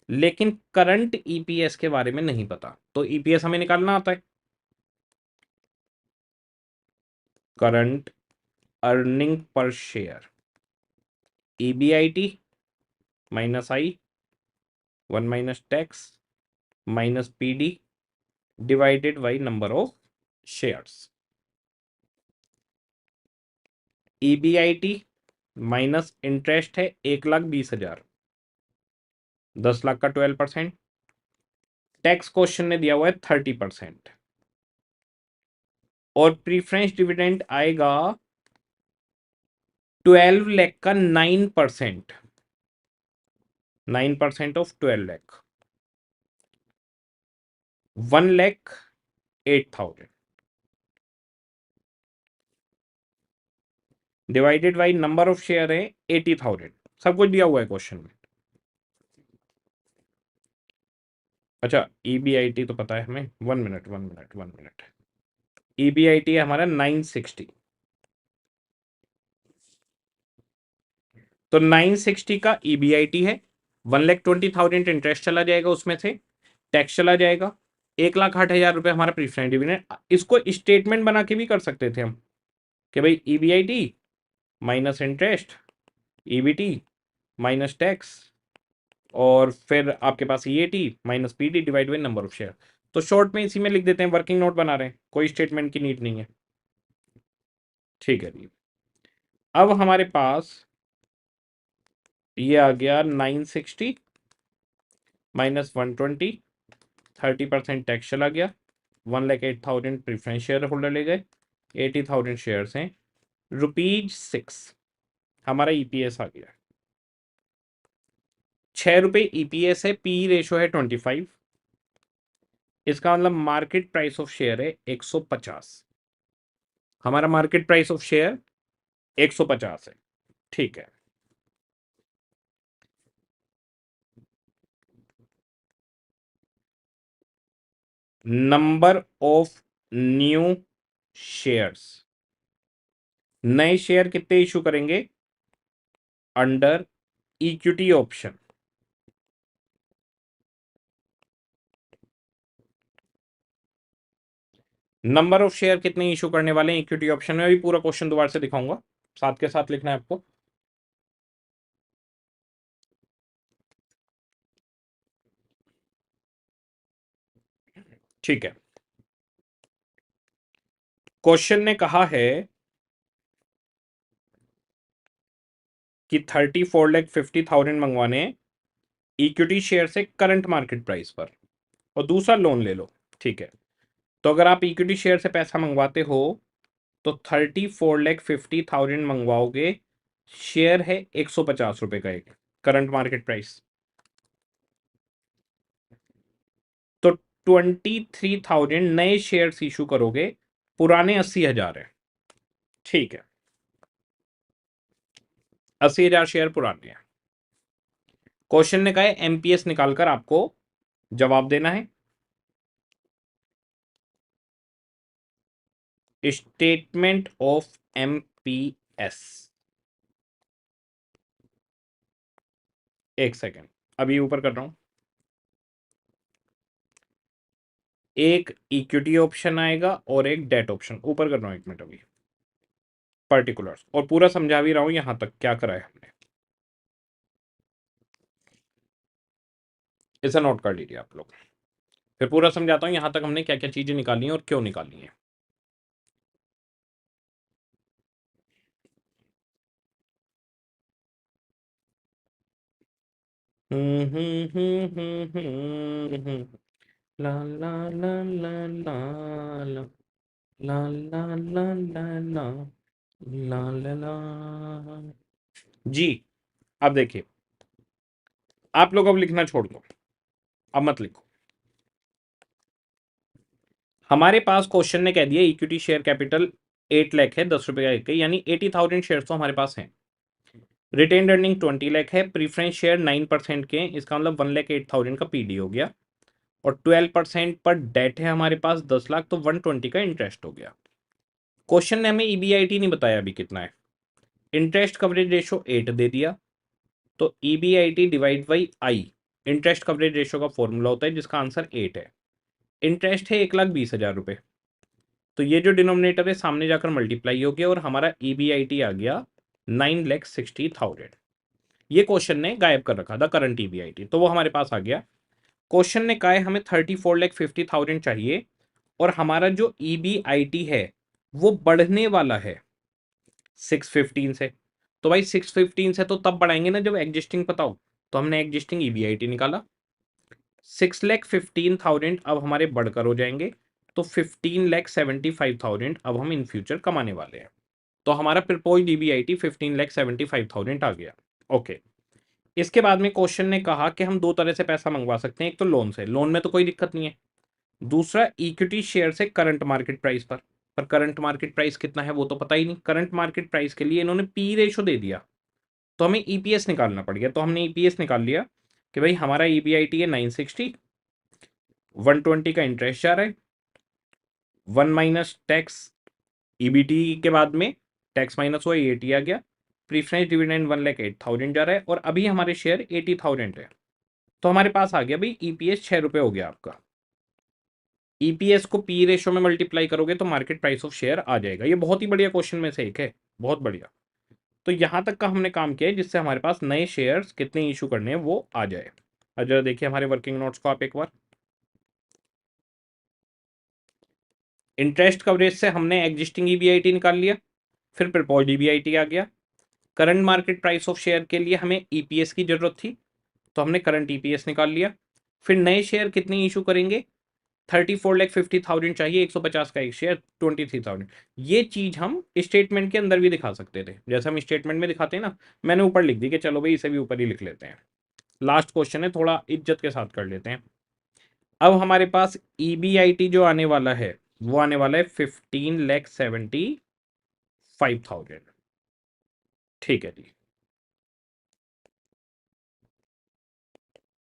लेकिन करंट ईपीएस के बारे में नहीं पता। तो ईपीएस हमें निकालना आता है, current earning per share, EBIT minus I 1 minus tax minus PD divided by number of shares. EBIT minus interest है 1,20,000, 10 लाख का 12%। टैक्स क्वेश्चन ने दिया हुआ है 30%। और प्रीफरेंस डिविडेंड आएगा 12 लाख का 9%, 9% of 12 lakh, 1,08,000 divided by number of share है 80,000। सब कुछ दिया हुआ है क्वेश्चन में। अच्छा ईबीआईटी तो पता है हमें, 1 मिनट। ईबीआईटी है हमारा 960, तो 960 का ईबीआईटी है, 1,20,000 इंटरेस्ट चला जाएगा, उसमें से टैक्स चला जाएगा, 1,08,000 रुपए हमारा प्रीफरेंस डिविडेंड। इसको स्टेटमेंट बना के भी कर सकते थे हम कि भाई EBIT minus interest, EBT minus tax, और फिर आपके पास EAT minus PD divide by number of share. तो शॉर्ट में इसी में लिख देते हैं, वर्किंग नोट बना रहे हैं, कोई स्टेटमेंट की नीड नहीं है, ठीक है जी। अब हमारे पास ये आ गया 960 माइनस 120, 30% टैक्स चला गया, 1,08,000 प्रीफरेंस शेयर होल्डर ले गए, 80,000 शेयर्स हैं, ₹6 हमारा ईपीएस आ गया। ₹6 ईपीएस है, पी रेशो है 25, इसका मतलब मार्केट प्राइस ऑफ शेयर है 150। हमारा मार्केट प्राइस ऑफ शेयर 150 है, ठीक है। नंबर ऑफ न्यू शेयर्स, नए शेयर कितने इशू करेंगे under equity option? Number of share कितने इशू करने वाले हैं इक्विटी ऑप्शन में, अभी पूरा क्वेश्चन दोबारा से दिखाऊंगा, साथ के साथ लिखना है आपको। ठीक है, क्वेश्चन ने कहा है कि 34,50,000 मंगवाने इक्विटी शेयर से करंट मार्केट प्राइस पर, और दूसरा लोन ले लो, ठीक है। तो अगर आप इक्विटी शेयर से पैसा मंगवाते हो तो 34,50,000 मंगवाओगे, शेयर है 150 रुपए का एक, करंट मार्केट प्राइस। तो 23,000 नए शेयर्स इशू करोगे, पुराने 80,000 है, ठीक है। 80,000 शेयर पुराने हैं। क्वेश्चन ने कहा है एमपीएस निकालकर आपको जवाब देना है। स्टेटमेंट ऑफ एमपीएस, एक सेकेंड, अभी ऊपर कर रहा हूं। एक इक्विटी ऑप्शन आएगा और एक डेट ऑप्शन, ऊपर कर रहा हूं, एक मिनट, अभी पर्टिकुलर्स, और पूरा समझा भी रहा हूं यहां तक क्या करा है हमने, इसे नोट कर लीजिए आप लोग। फिर पूरा समझाता हूं यहां तक हमने क्या क्या चीजें निकाली हैं और क्यों निकाली हैं। ला ला ला ला ला ला ला ला ला ला ला ला ला ला। जी, अब देखिए, आप लोग अब लिखना छोड़ दो, अब मत लिखो। हमारे पास क्वेश्चन ने कह दिया इक्विटी शेयर कैपिटल 8 लाख है, 10 रुपए का एक, यानी 80,000 शेयर तो हमारे पास हैं। रिटेन अर्निंग 20 लाख है, प्रीफरेंस शेयर 9% के, इसका मतलब 1,08,000 का पीडी हो गया, और 12% पर डेट है हमारे पास 10 लाख, तो 120 का इंटरेस्ट हो गया। क्वेश्चन ने हमें ईबीआईटी नहीं बताया अभी कितना है। इंटरेस्ट कवरेज रेशो 8 दे दिया, तो EBIT divide by I, interest coverage ratio का फॉर्मूला होता है जिसका आंसर 8 है। इंटरेस्ट है 1,20,000 रुपए, तो ये जो डिनोमिनेटर है सामने जाकर मल्टीप्लाई हो गया और हमारा ईबीआईटी आ गया 9,60,000। ये क्वेश्चन ने गायब कर रखा था करंट ईबीआईटी, तो वो हमारे पास आ गया। क्वेश्चन ने कहा है हमें 34,50,000 चाहिए, और हमारा जो ईबीआईटी है वो बढ़ने वाला है 615 से। तो भाई 615 से तो तब बढ़ाएंगे ना जब एग्जिस्टिंग पता हो, तो हमने एग्जिस्टिंग ईबीआईटी निकाला, 6,15,000 अब हमारे बढ़कर हो जाएंगे, तो 15,75,000 अब हम इन फ्यूचर कमाने वाले हैं। तो हमारा प्रपोज्ड ईबीआईटी 15,75,000 आ गया। ओके, इसके बाद में क्वेश्चन ने कहा कि हम दो तरह से पैसा मंगवा सकते हैं, एक तो लोन से, लोन में तो कोई दिक्कत नहीं है, दूसरा इक्विटी शेयर से करंट मार्केट प्राइस पर करंट मार्केट प्राइस कितना है वो तो पता ही नहीं। करंट मार्केट प्राइस के लिए इन्होंने पी रेशो दे दिया, तो हमें ईपीएस निकालना पड़ गया, तो हमने ईपीएस निकाल लिया कि भाई हमारा ईबीआईटी है 960, 120 का इंटरेस्ट जा रहा है, 1 माइनस टैक्स, ईबीटी के बाद में टैक्स माइनस हुआ 80 आ गया, प्रीफरेंस डिविडेंड 1,08,000 जा रहा है, और अभी हमारे शेयर 80,000 है, तो हमारे पास आ गया भाई ईपीएस 6 रुपए हो गया आपका। ईपीएस को पी रेशो में मल्टीप्लाई करोगे तो मार्केट प्राइस ऑफ शेयर आ जाएगा। ये बहुत ही बढ़िया क्वेश्चन में से एक है, बहुत बढ़िया। तो यहां तक का हमने काम किया है जिससे हमारे पास नए शेयर्स कितने इशू करने हैं वो आ जाए। अब जरा देखिए हमारे वर्किंग नोट्स को आप एक बार। इंटरेस्ट कवरेज से हमने एग्जिस्टिंग ईबीआईटी निकाल लिया, फिर प्रपोज्ड ईबीआईटी आ गया। Current market price of share के लिए हमें ईपीएस की जरूरत थी, तो हमने करंट ईपीएस निकाल लिया। फिर नए शेयर कितने इशू करेंगे, 34,50,000 चाहिए, 150 का एक शेयर 23,000। ये चीज हम स्टेटमेंट के अंदर भी दिखा सकते थे, जैसे हम स्टेटमेंट में दिखाते हैं ना, मैंने ऊपर लिख दी कि चलो भाई इसे भी ऊपर ही लिख लेते हैं। लास्ट क्वेश्चन है, थोड़ा इज्जत के साथ कर लेते हैं। अब हमारे पास ईबीआईटी जो आने वाला है वो आने वाला है 15,75,000। ठीक है जी।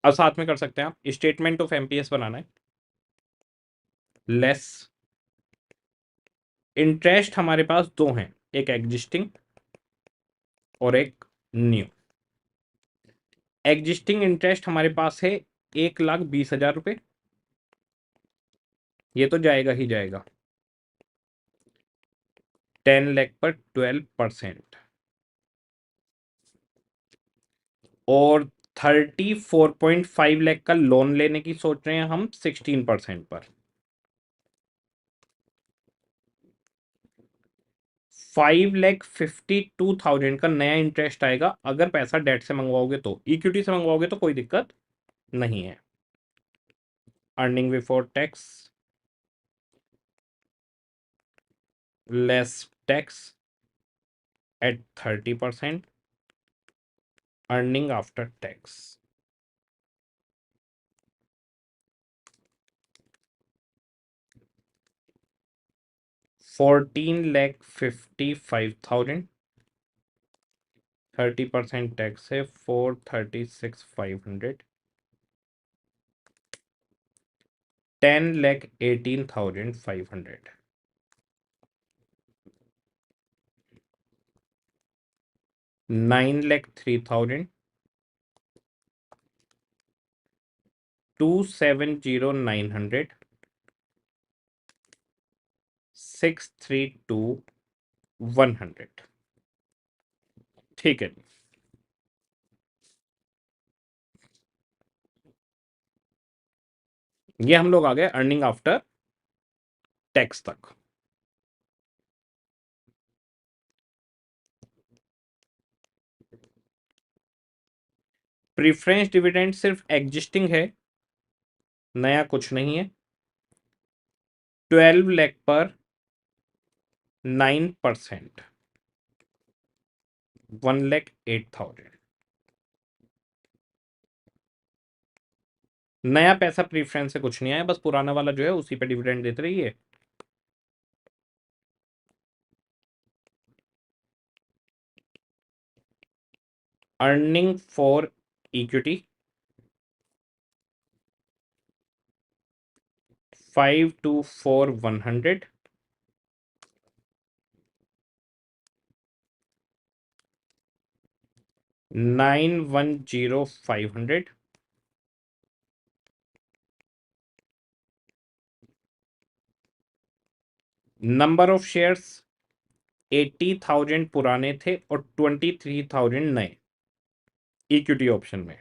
अब साथ में कर सकते हैं आप, स्टेटमेंट ऑफ एमपीएस बनाना है। लेस इंटरेस्ट हमारे पास दो हैं, एक एग्जिस्टिंग और एक न्यू। एग्जिस्टिंग इंटरेस्ट हमारे पास है 1,20,000 रुपये, ये तो जाएगा ही जाएगा। 10 लाख पर 12%। और 34.5 लाख का लोन लेने की सोच रहे हैं हम 16% पर। 5,52,000 का नया इंटरेस्ट आएगा अगर पैसा डेट से मंगवाओगे तो। इक्विटी से मंगवाओगे तो कोई दिक्कत नहीं है। Earning before tax less tax at 30%। Earning after tax 14,55,000। 30% tax है 436,500। 10,18,500। 9,03,000। 2,70,900। 6,32,100। ठीक है जी। ये हम लोग आ गए अर्निंग आफ्टर टैक्स तक। प्रीफरेंस डिविडेंड सिर्फ एग्जिस्टिंग है, नया कुछ नहीं है। 12 लाख पर 9%। 1,08,000। नया पैसा प्रीफरेंस से कुछ नहीं आया, बस पुराना वाला जो है उसी पे डिविडेंड देते रहिए। Earning for equity 5,24,100। 9,10,500। Number of shares 80,000 पुराने थे और 23,000 नए इक्विटी ऑप्शन में।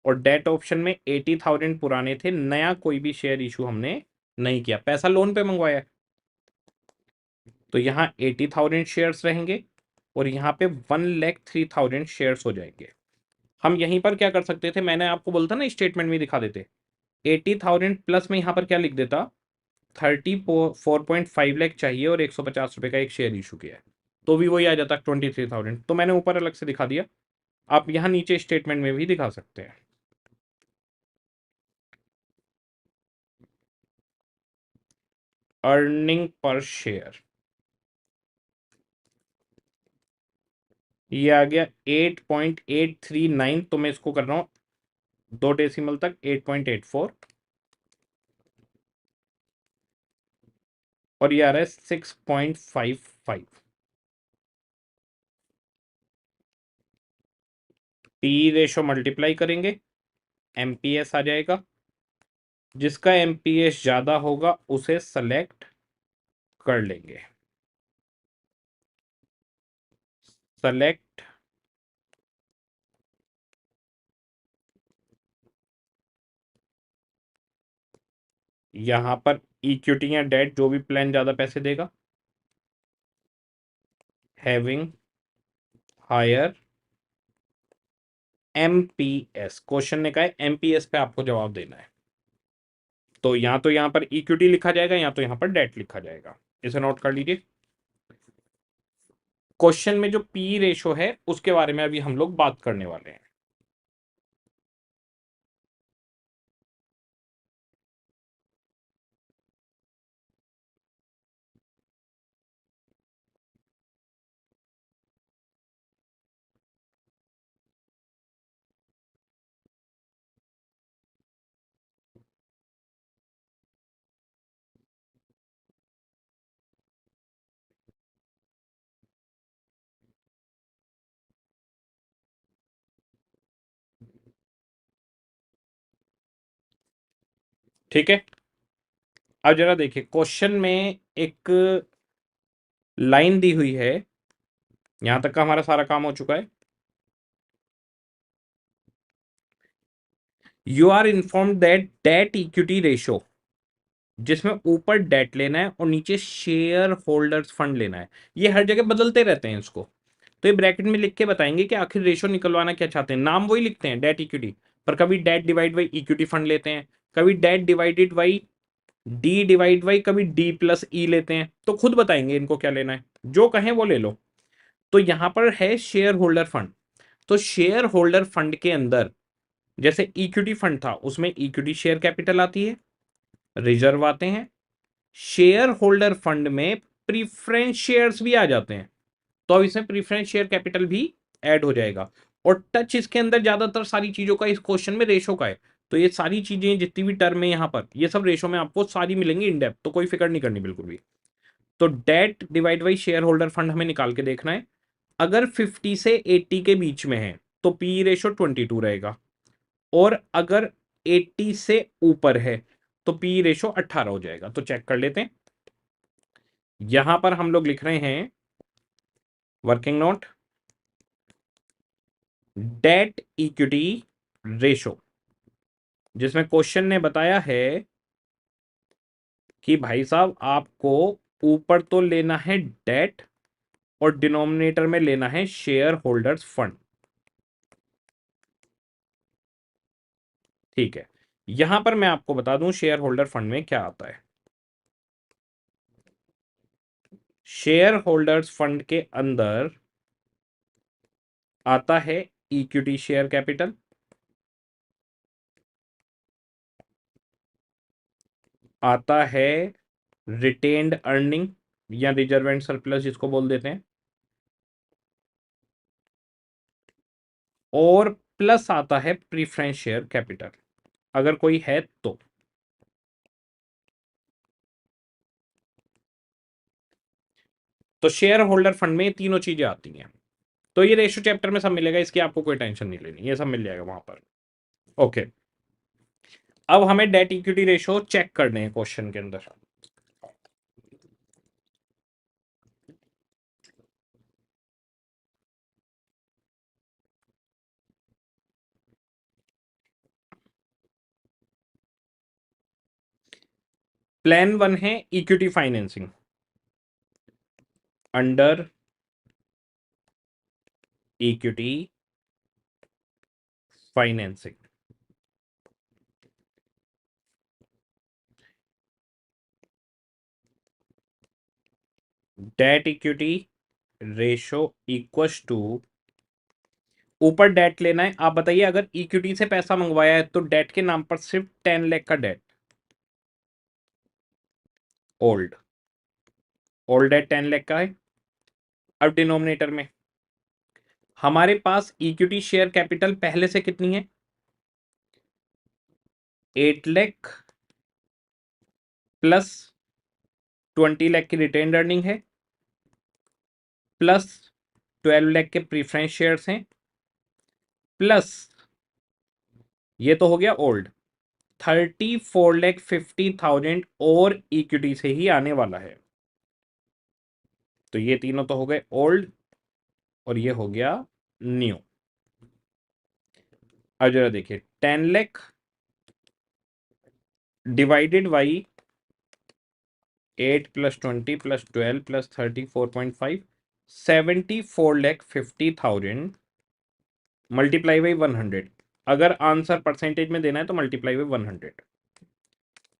और डेट ऑप्शन में 80,000 पुराने थे, नया कोई भी शेयर इशू हमने नहीं किया, पैसा लोन पे मंगवाया। तो यहाँ 80,000 शेयर्स रहेंगे और यहाँ पे 1,03,000 शेयर्स हो जाएंगे। हम यहीं पर क्या कर सकते थे, मैंने आपको बोलता ना स्टेटमेंट में दिखा देते। 80,000 प्लस में यहाँ पर क्या लिख देता, 34.5 लाख चाहिए और 150 रुपए का एक शेयर इशू किया है, तो भी वही आ जाता 23,000। तो मैंने ऊपर अलग से दिखा दिया, आप यहाँ नीचे स्टेटमेंट में भी दिखा सकते हैं। अर्निंग पर शेयर ये आ गया 8.839। तो मैं इसको कर रहा हूँ 2 डेसिमल तक, 8.84। और ये आ रहा है 6.55। पी रेशो मल्टीप्लाई करेंगे, एमपीएस आ जाएगा। जिसका एमपीएस ज्यादा होगा उसे सेलेक्ट कर लेंगे। सेलेक्ट यहां पर इक्विटी या डेट जो भी प्लान ज्यादा पैसे देगा। हैविंग हायर एमपीएस, क्वेश्चन ने कहा है एमपीएस पे आपको जवाब देना है। तो यहां पर इक्विटी लिखा जाएगा, या तो यहां पर डेट लिखा जाएगा। इसे नोट कर लीजिए। क्वेश्चन में जो पी रेशो है उसके बारे में अभी हम लोग बात करने वाले हैं। ठीक है। अब जरा देखिए क्वेश्चन में एक लाइन दी हुई है, यहां तक का हमारा सारा काम हो चुका है। You are informed that debt equity ratio, जिसमें ऊपर डेट लेना है और नीचे शेयर होल्डर्स फंड लेना है। ये हर जगह बदलते रहते हैं इसको, तो ये ब्रैकेट में लिख के बताएंगे कि आखिर रेशो निकलवाना क्या चाहते हैं। नाम वही लिखते हैं डेट इक्विटी, पर कभी debt divide by equity fund लेते हैं, कभी debt divided by D divide by, कभी डी प्लस ई लेते हैं। तो खुद बताएंगे इनको क्या लेना है, जो कहें वो ले लो। तो यहां पर है शेयर होल्डर फंड, तो शेयर होल्डर फंड के अंदर जैसे इक्विटी फंड था उसमें इक्विटी शेयर कैपिटल आती है, रिजर्व आते हैं। शेयर होल्डर फंड में प्रीफरेंस शेयर्स भी आ जाते हैं, तो अब इसमें प्रीफरेंस शेयर कैपिटल भी ऐड हो जाएगा। और टच इसके अंदर ज्यादातर सारी चीजों का इस क्वेश्चन में रेशो का है। तो ये सारी चीजें जितनी भी टर्म है यहाँ पर, ये सब रेशो में आपको सारी मिलेंगी इन डेप्थ, तो कोई फिक्र नहीं करनी बिल्कुल भी। तो debt divide by share holder fund हमें निकाल के देखना है। अगर 50 से 80 के बीच में है तो पी रेशो 22 रहेगा, और अगर 80 से ऊपर है तो पी रेशो 18 हो जाएगा। तो चेक कर लेते हैं। यहां पर हम लोग लिख रहे हैं working note, date equity ratio, जिसमें क्वेश्चन ने बताया है कि भाई साहब आपको ऊपर तो लेना है डेट और डिनोमिनेटर में लेना है शेयर होल्डर्स फंड। ठीक है, यहां पर मैं आपको बता दूं शेयर होल्डर फंड में क्या आता है। शेयर होल्डर्स फंड के अंदर आता है इक्विटी शेयर कैपिटल, आता है रिटेन्ड अर्निंग या रिजर्व एंड सरप्लस जिसको बोल देते हैं, और प्लस आता है प्रीफरेंस शेयर कैपिटल अगर कोई है तो। तो शेयर होल्डर फंड में ये तीनों चीजें आती हैं। तो ये रेशो चैप्टर में सब मिलेगा, इसकी आपको कोई टेंशन नहीं लेनी, ये सब मिल जाएगा वहां पर। ओके, अब हमें डेट इक्विटी रेशो चेक करने हैं क्वेश्चन के अंदर। प्लान 1 है equity financing under equity financing. Debt equity ratio equals to, ऊपर डेट लेना है। आप बताइए अगर इक्विटी से पैसा मंगवाया है तो डेट के नाम पर सिर्फ 10 लाख का debt, old old debt 10 lakh का है। अब डिनोमिनेटर में हमारे पास इक्विटी शेयर कैपिटल पहले से कितनी है, 8 लाख प्लस 20 लाख की रिटेन्ड अर्निंग है, प्लस 12 लाख के प्रीफरेंस शेयर्स हैं, प्लस ये तो हो गया ओल्ड, 34,50,000 और इक्विटी से ही आने वाला है। तो ये तीनों तो हो गए ओल्ड और ये हो गया न्यू। अब जरा देखिए 10 लाख divided by 8 plus 20 plus 12 plus 34.5, 74,50,000 multiply by 100। अगर आंसर परसेंटेज में देना है तो multiply by 100।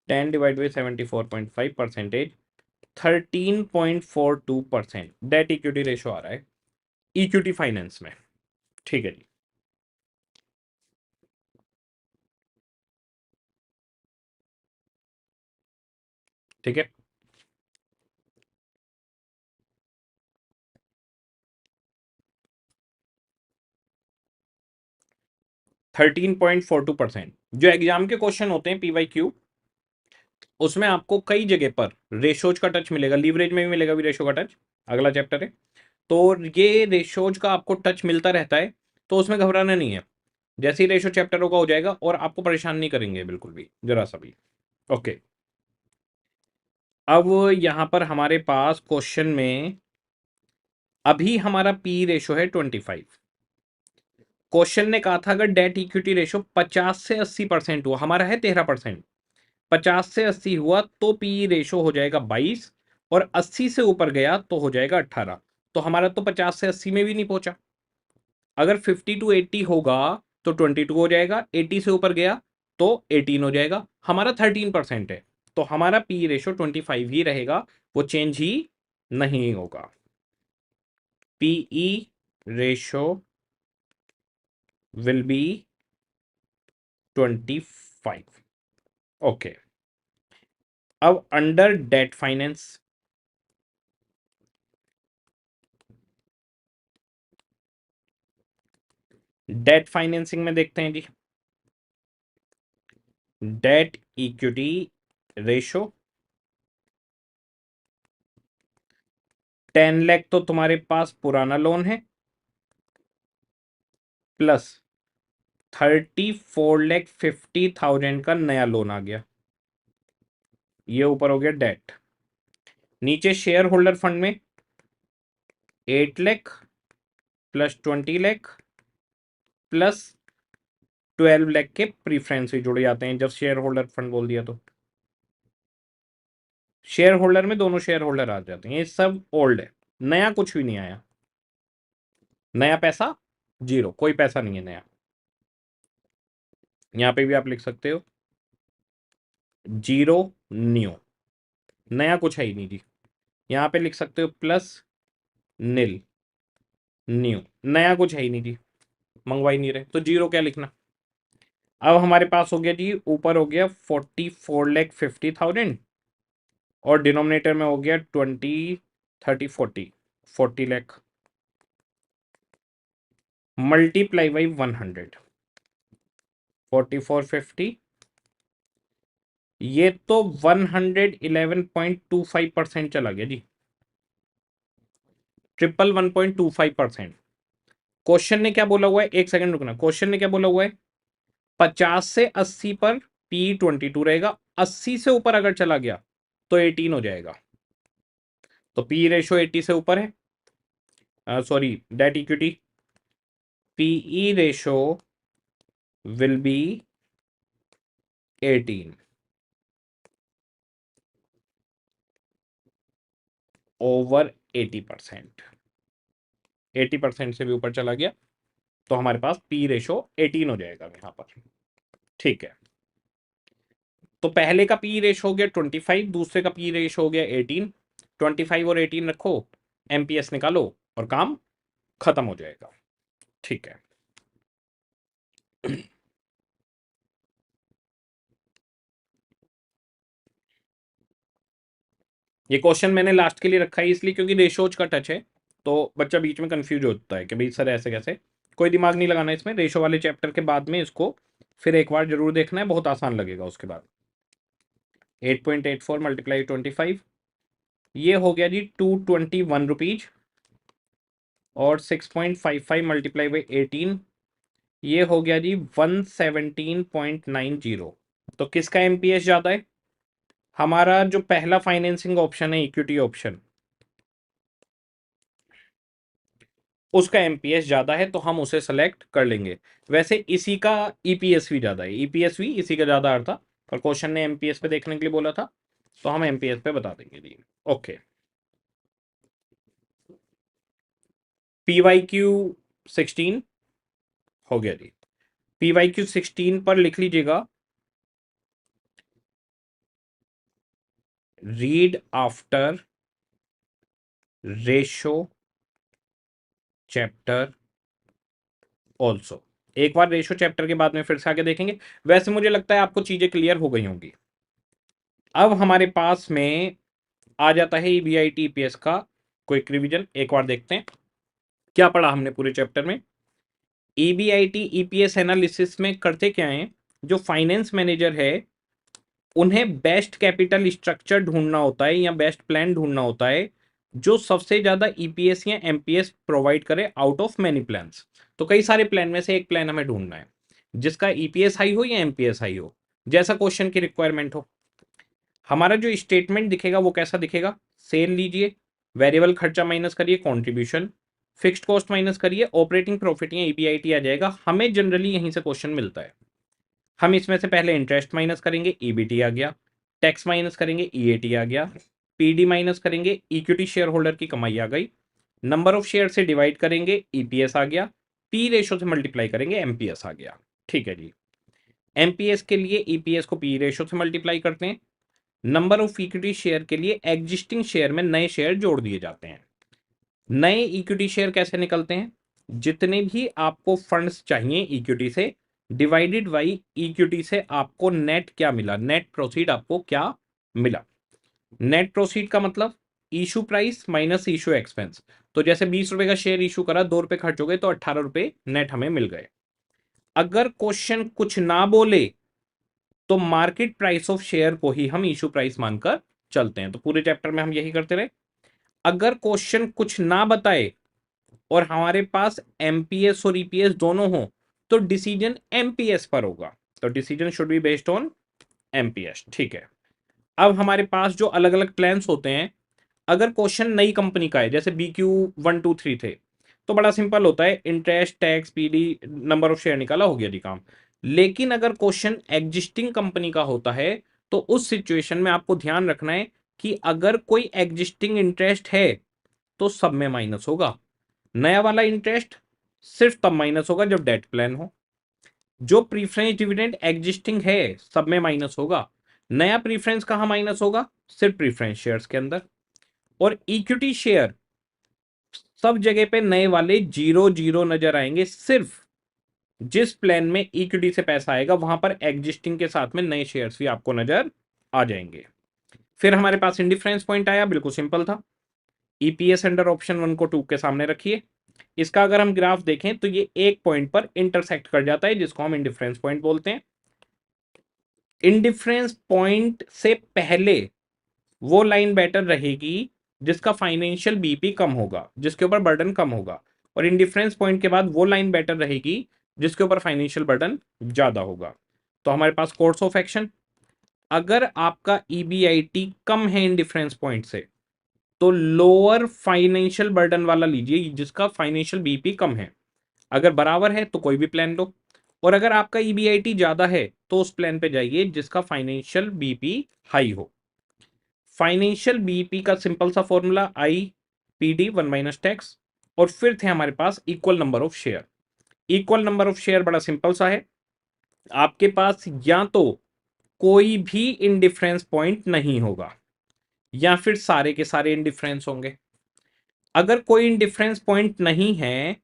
10 divide by 74.5 percentage 13.42% debt equity ratio आ रहा है इक्विटी फाइनेंस में। ठीक है जी, ठीक है। 13.42%। जो एग्जाम के क्वेश्चन होते हैं PYQ, उसमें आपको कई जगह पर रेशोज का टच मिलेगा, लीवरेज में भी मिलेगा भी रेशो का टच, अगला चैप्टर है। तो ये रेशोज का आपको टच मिलता रहता है, तो उसमें घबराना नहीं है। जैसे ही रेशो चैप्टर होगा हो जाएगा और आपको परेशान नहीं करेंगे बिल्कुल भी, जरा सा भी। ओके, अब यहाँ पर हमारे पास क्वेश्चन में अभी हमारा पी रेशो है 25। क्वेश्चन ने कहा था अगर डेट इक्विटी रेशो 50 से 80% हुआ, हमारा है 13%, 50 से 80 हुआ तो पी रेशो हो जाएगा 22, और 80 से ऊपर गया तो हो जाएगा 18। तो हमारा तो 50 से 80 में भी नहीं पहुंचा। अगर 50 टू 80 होगा तो 22 हो जाएगा, 80 से ऊपर गया तो 18 हो जाएगा, हमारा 13% है, तो हमारा पी रेशो 25 ही रहेगा, वो चेंज ही नहीं होगा। PE ratio will be 25। Okay, अब under debt finance, debt financing में देखते हैं जी, डेट इक्विटी रेशो 10 लाख तो तुम्हारे पास पुराना लोन है, प्लस 34,50,000 का नया लोन आ गया, ये ऊपर हो गया डेट। नीचे शेयर होल्डर फंड में 8 लाख प्लस 20 लाख प्लस 12 लाख के प्रीफरेंस भी जुड़ जाते हैं जब शेयर होल्डर फंड बोल दिया तो। शेयर होल्डर में दोनों शेयर होल्डर आ जाते हैं, ये सब ओल्ड है, नया कुछ भी नहीं आया, नया पैसा जीरो, कोई पैसा नहीं है नया। यहां पे भी आप लिख सकते हो जीरो न्यू, नया कुछ है ही नहीं जी। यहां पे लिख सकते हो प्लस नील न्यू, नया कुछ है ही नहीं जी, मंगवा ही नहीं रहे, तो जीरो क्या लिखना। अब हमारे पास हो गया जी, ऊपर हो गया 44,50,000 और डिनोमिनेटर में हो गया 20, 30, 40 लाख मल्टीप्लाई बाई 100, 4450, ये तो 111.25% चला गया जी, 111.25%। क्वेश्चन ने क्या बोला हुआ है, एक सेकंड रुकना, क्वेश्चन ने क्या बोला हुआ है 50 से 80 पर पी 22 रहेगा, 80 से ऊपर अगर चला गया तो 18 हो जाएगा, तो पी रेशो 80 से ऊपर है, sorry debt equity, PE ratio will be 18 over 80%, 80% से भी ऊपर चला गया तो हमारे पास पी रेशो 18 हो जाएगा यहां पर, ठीक है। तो पहले का पी रेशो हो गया 25, दूसरे का पी रेशो हो गया 18, 25 और 18 रखो, एमपीएस निकालो और काम खत्म हो जाएगा, ठीक है। ये क्वेश्चन मैंने लास्ट के लिए रखा है इसलिए क्योंकि रेशोज का टच है, तो बच्चा बीच में कंफ्यूज होता है कि भाई सर ऐसे कैसे, कोई दिमाग नहीं लगाना इसमें, रेशो वाले चैप्टर के बाद में इसको फिर एक बार जरूर देखना है, बहुत आसान लगेगा उसके बाद। 8.84 मल्टीप्लाई 25, ये हो गया जी 221 रुपीज, और 6.55 मल्टीप्लाई बाई 18, ये हो गया जी 117.90। तो किसका एमपीएस ज्यादा है, हमारा जो पहला फाइनेंसिंग ऑप्शन है इक्विटी ऑप्शन, उसका एमपीएस ज्यादा है तो हम उसे सेलेक्ट कर लेंगे। वैसे इसी का ईपीएस भी ज्यादा है, ईपीएस भी इसी का ज्यादा अर्थ था, पर क्वेश्चन ने एमपीएस पे देखने के लिए बोला था तो हम एमपीएस पे बता देंगे जी। ओके, पीवाईक्यू 16 हो गया जी, पीवाईक्यू 16 पर लिख लीजिएगा read after ratio chapter also. एक बार रेशो चैप्टर के बाद में फिर से आगे देखेंगे, वैसे मुझे लगता है आपको चीजें क्लियर हो गई होंगी। अब हमारे पास में आ जाता है ईबीआईटी ईपीएस का क्विक रिवीजन, एक बार देखते हैं क्या पढ़ा हमने पूरे चैप्टर में। ईबीआईटी ईपीएस एनालिसिस में करते क्या है, जो फाइनेंस मैनेजर है उन्हें बेस्ट कैपिटल स्ट्रक्चर ढूंढना होता है या बेस्ट प्लान ढूंढना होता है जो सबसे ज्यादा ईपीएस या एमपीएस प्रोवाइड करे आउट ऑफ मैनी प्लान्स। तो कई सारे प्लान में से एक प्लान हमें ढूंढना है जिसका ईपीएस हाई हो या एमपीएस हाई हो, जैसा क्वेश्चन की रिक्वायरमेंट हो। हमारा जो स्टेटमेंट दिखेगा वो कैसा दिखेगा, सेल लीजिए, वेरिएबल खर्चा माइनस करिए, कंट्रीब्यूशन, फिक्स्ड कॉस्ट माइनस करिए, ऑपरेटिंग प्रॉफिट या ईपीआईटी आ जाएगा। हमें जनरली यहीं से क्वेश्चन मिलता है। हम इसमें से पहले इंटरेस्ट माइनस करेंगे, ईबीटी आ गया, टैक्स माइनस करेंगे, ईएटी आ गया, पीडी माइनस करेंगे, इक्विटी शेयर होल्डर की कमाई आ गई, नंबर ऑफ शेयर से डिवाइड करेंगे, ईपीएस आ गया, पी रेशो से मल्टीप्लाई करेंगे, एमपीएस आ गया। ठीक है जी। एमपीएस के लिए ईपीएस को पी रेशो से मल्टीप्लाई करते हैं, नंबर ऑफ इक्विटी शेयर के लिए एग्जिस्टिंग शेयर में नए शेयर जोड़ दिए जाते हैं। नए इक्विटी शेयर कैसे निकलते हैं, जितने भी आपको फंड्स चाहिए इक्विटी से डिवाइडेड बाई इक्विटी से आपको नेट क्या मिला, नेट प्रोसीड आपको क्या मिला। नेट प्रोसीड का मतलब issue price minus issue expense. तो जैसे 20 रुपए का शेयर इशू करा, 2 रुपए खर्च हो गए, तो 18 रुपए नेट हमें मिल गए। अगर क्वेश्चन कुछ ना बोले तो मार्केट प्राइस ऑफ शेयर को ही हम इशू प्राइस मानकर चलते हैं। तो पूरे चैप्टर में हम यही करते रहे। अगर क्वेश्चन कुछ ना बताए और हमारे पास एमपीएस और ईपीएस दोनों हो तो डिसीजन एमपीएस पर होगा। तो decision should be based on MPS. ठीक है। अब हमारे पास जो अलग अलग प्लान्स होते हैं, अगर क्वेश्चन नई कंपनी का है, जैसे BQ123 थे, तो बड़ा सिंपल होता है, interest, tax, PD, number of share निकाला, हो गया जी काम। लेकिन अगर क्वेश्चन एग्जिस्टिंग कंपनी का होता है तो उस सिचुएशन में आपको ध्यान रखना है कि अगर कोई एग्जिस्टिंग इंटरेस्ट है तो सब में माइनस होगा, नया वाला इंटरेस्ट सिर्फ तब माइनस होगा जब डेट प्लान हो। जो प्रीफरेंस डिविडेंड एग्जिस्टिंग है सब में माइनस होगा, नया प्रीफरेंस कहां माइनस होगा, सिर्फ प्रीफरेंस शेयर्स के अंदर। और इक्विटी शेयर सब जगह पे नए वाले जीरो जीरो नजर आएंगे, सिर्फ जिस प्लान में इक्विटी से पैसा आएगा वहां पर एग्जिस्टिंग के साथ में नए शेयर्स भी आपको नजर आ जाएंगे। फिर हमारे पास इंडिफरेंस पॉइंट आया, बिल्कुल सिंपल था। ईपीएस अंडर ऑप्शन 1 को 2 के सामने रखिए। इसका अगर हम ग्राफ देखें तो ये एक पॉइंट पर इंटरसेक्ट कर जाता है, जिसको हम इंडिफरेंस पॉइंट बोलते हैं। इंडिफरेंस पॉइंट से पहले वो लाइन बेटर रहेगी जिसका फाइनेंशियल बीपी कम होगा, जिसके ऊपर बर्डन कम होगा, और इंडिफरेंस पॉइंट के बाद वो लाइन बेटर रहेगी जिसके ऊपर फाइनेंशियल बर्डन ज्यादा होगा। तो हमारे पास कोर्स ऑफ एक्शन, अगर आपका ईबीआईटी कम है इंडिफरेंस पॉइंट से तो लोअर फाइनेंशियल बर्डन वाला लीजिए जिसका फाइनेंशियल बीपी कम है। अगर बराबर है तो कोई भी प्लान लो, और अगर आपका ईबीआईटी ज्यादा है तो उस प्लान पे जाइए जिसका फाइनेंशियल बीपी हाई हो। फाइनेंशियल बीपी का सिंपल सा formula I PD 1 minus tax, और फिर थे हमारे पास equal number of share. Equal number of share बड़ा सिंपल सा है, आपके पास या तो कोई भी इंडिफरेंस पॉइंट नहीं होगा या फिर सारे के सारे इंडिफरेंस होंगे। अगर कोई इंडिफरेंस पॉइंट नहीं है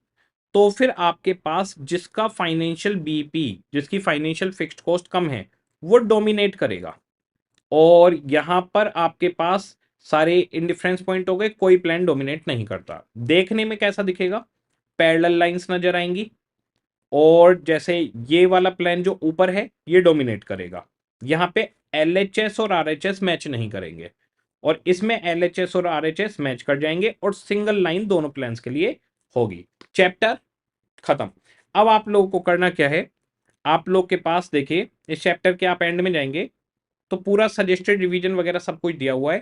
तो फिर आपके पास जिसका फाइनेंशियल बीपी, जिसकी फाइनेंशियल फिक्स्ड कॉस्ट कम है, वो डोमिनेट करेगा। और यहां पर आपके पास सारे इंडिफरेंस पॉइंट हो गए, कोई प्लान डोमिनेट नहीं करता। देखने में कैसा दिखेगा, पैरेलल लाइंस नजर आएंगी, और जैसे ये वाला प्लान जो ऊपर है ये डोमिनेट करेगा। यहाँ पे एलएचएस और आरएचएस मैच नहीं करेंगे, और इसमें एलएचएस और आरएचएस मैच कर जाएंगे, और सिंगल लाइन दोनों प्लान्स के लिए होगी। चैप्टर खत्म। अब आप लोगों को करना क्या है, आप लोग के पास देखिए इस चैप्टर के आप एंड में जाएंगे तो पूरा सजेस्टेड रिवीजन वगैरह सब कुछ दिया हुआ है।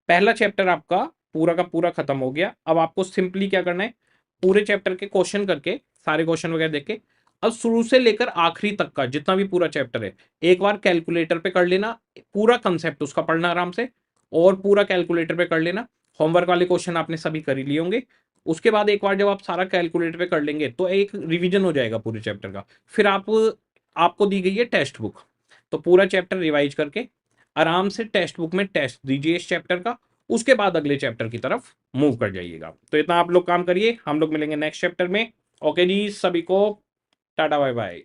पहला चैप्टर आपका पूरा का पूरा खत्म हो गया। अब आपको सिंपली क्या करना है, पूरे चैप्टर के क्वेश्चन करके, सारे क्वेश्चन वगैरह देख के, अब शुरू से लेकर आखिरी तक का जितना भी पूरा चैप्टर है एक बार कैलकुलेटर पे कर लेना, पूरा कंसेप्ट उसका पढ़ना आराम से, और पूरा कैलकुलेटर पे कर लेना। होमवर्क वाले क्वेश्चन आपने सभी कर ही लिए होंगे। उसके बाद एक बार जब आप सारा कैलकुलेटर पे कर लेंगे तो एक रिवीजन हो जाएगा पूरे चैप्टर का। फिर आपको दी गई है टेक्स्ट बुक, तो पूरा चैप्टर रिवाइज करके आराम से टेक्स्ट बुक में टेस्ट दीजिए इस चैप्टर का, उसके बाद अगले चैप्टर की तरफ मूव कर जाइएगा। तो इतना आप लोग काम करिए, हम लोग मिलेंगे नेक्स्ट चैप्टर में। ओके जी, सभी को टाटा बाय बाय।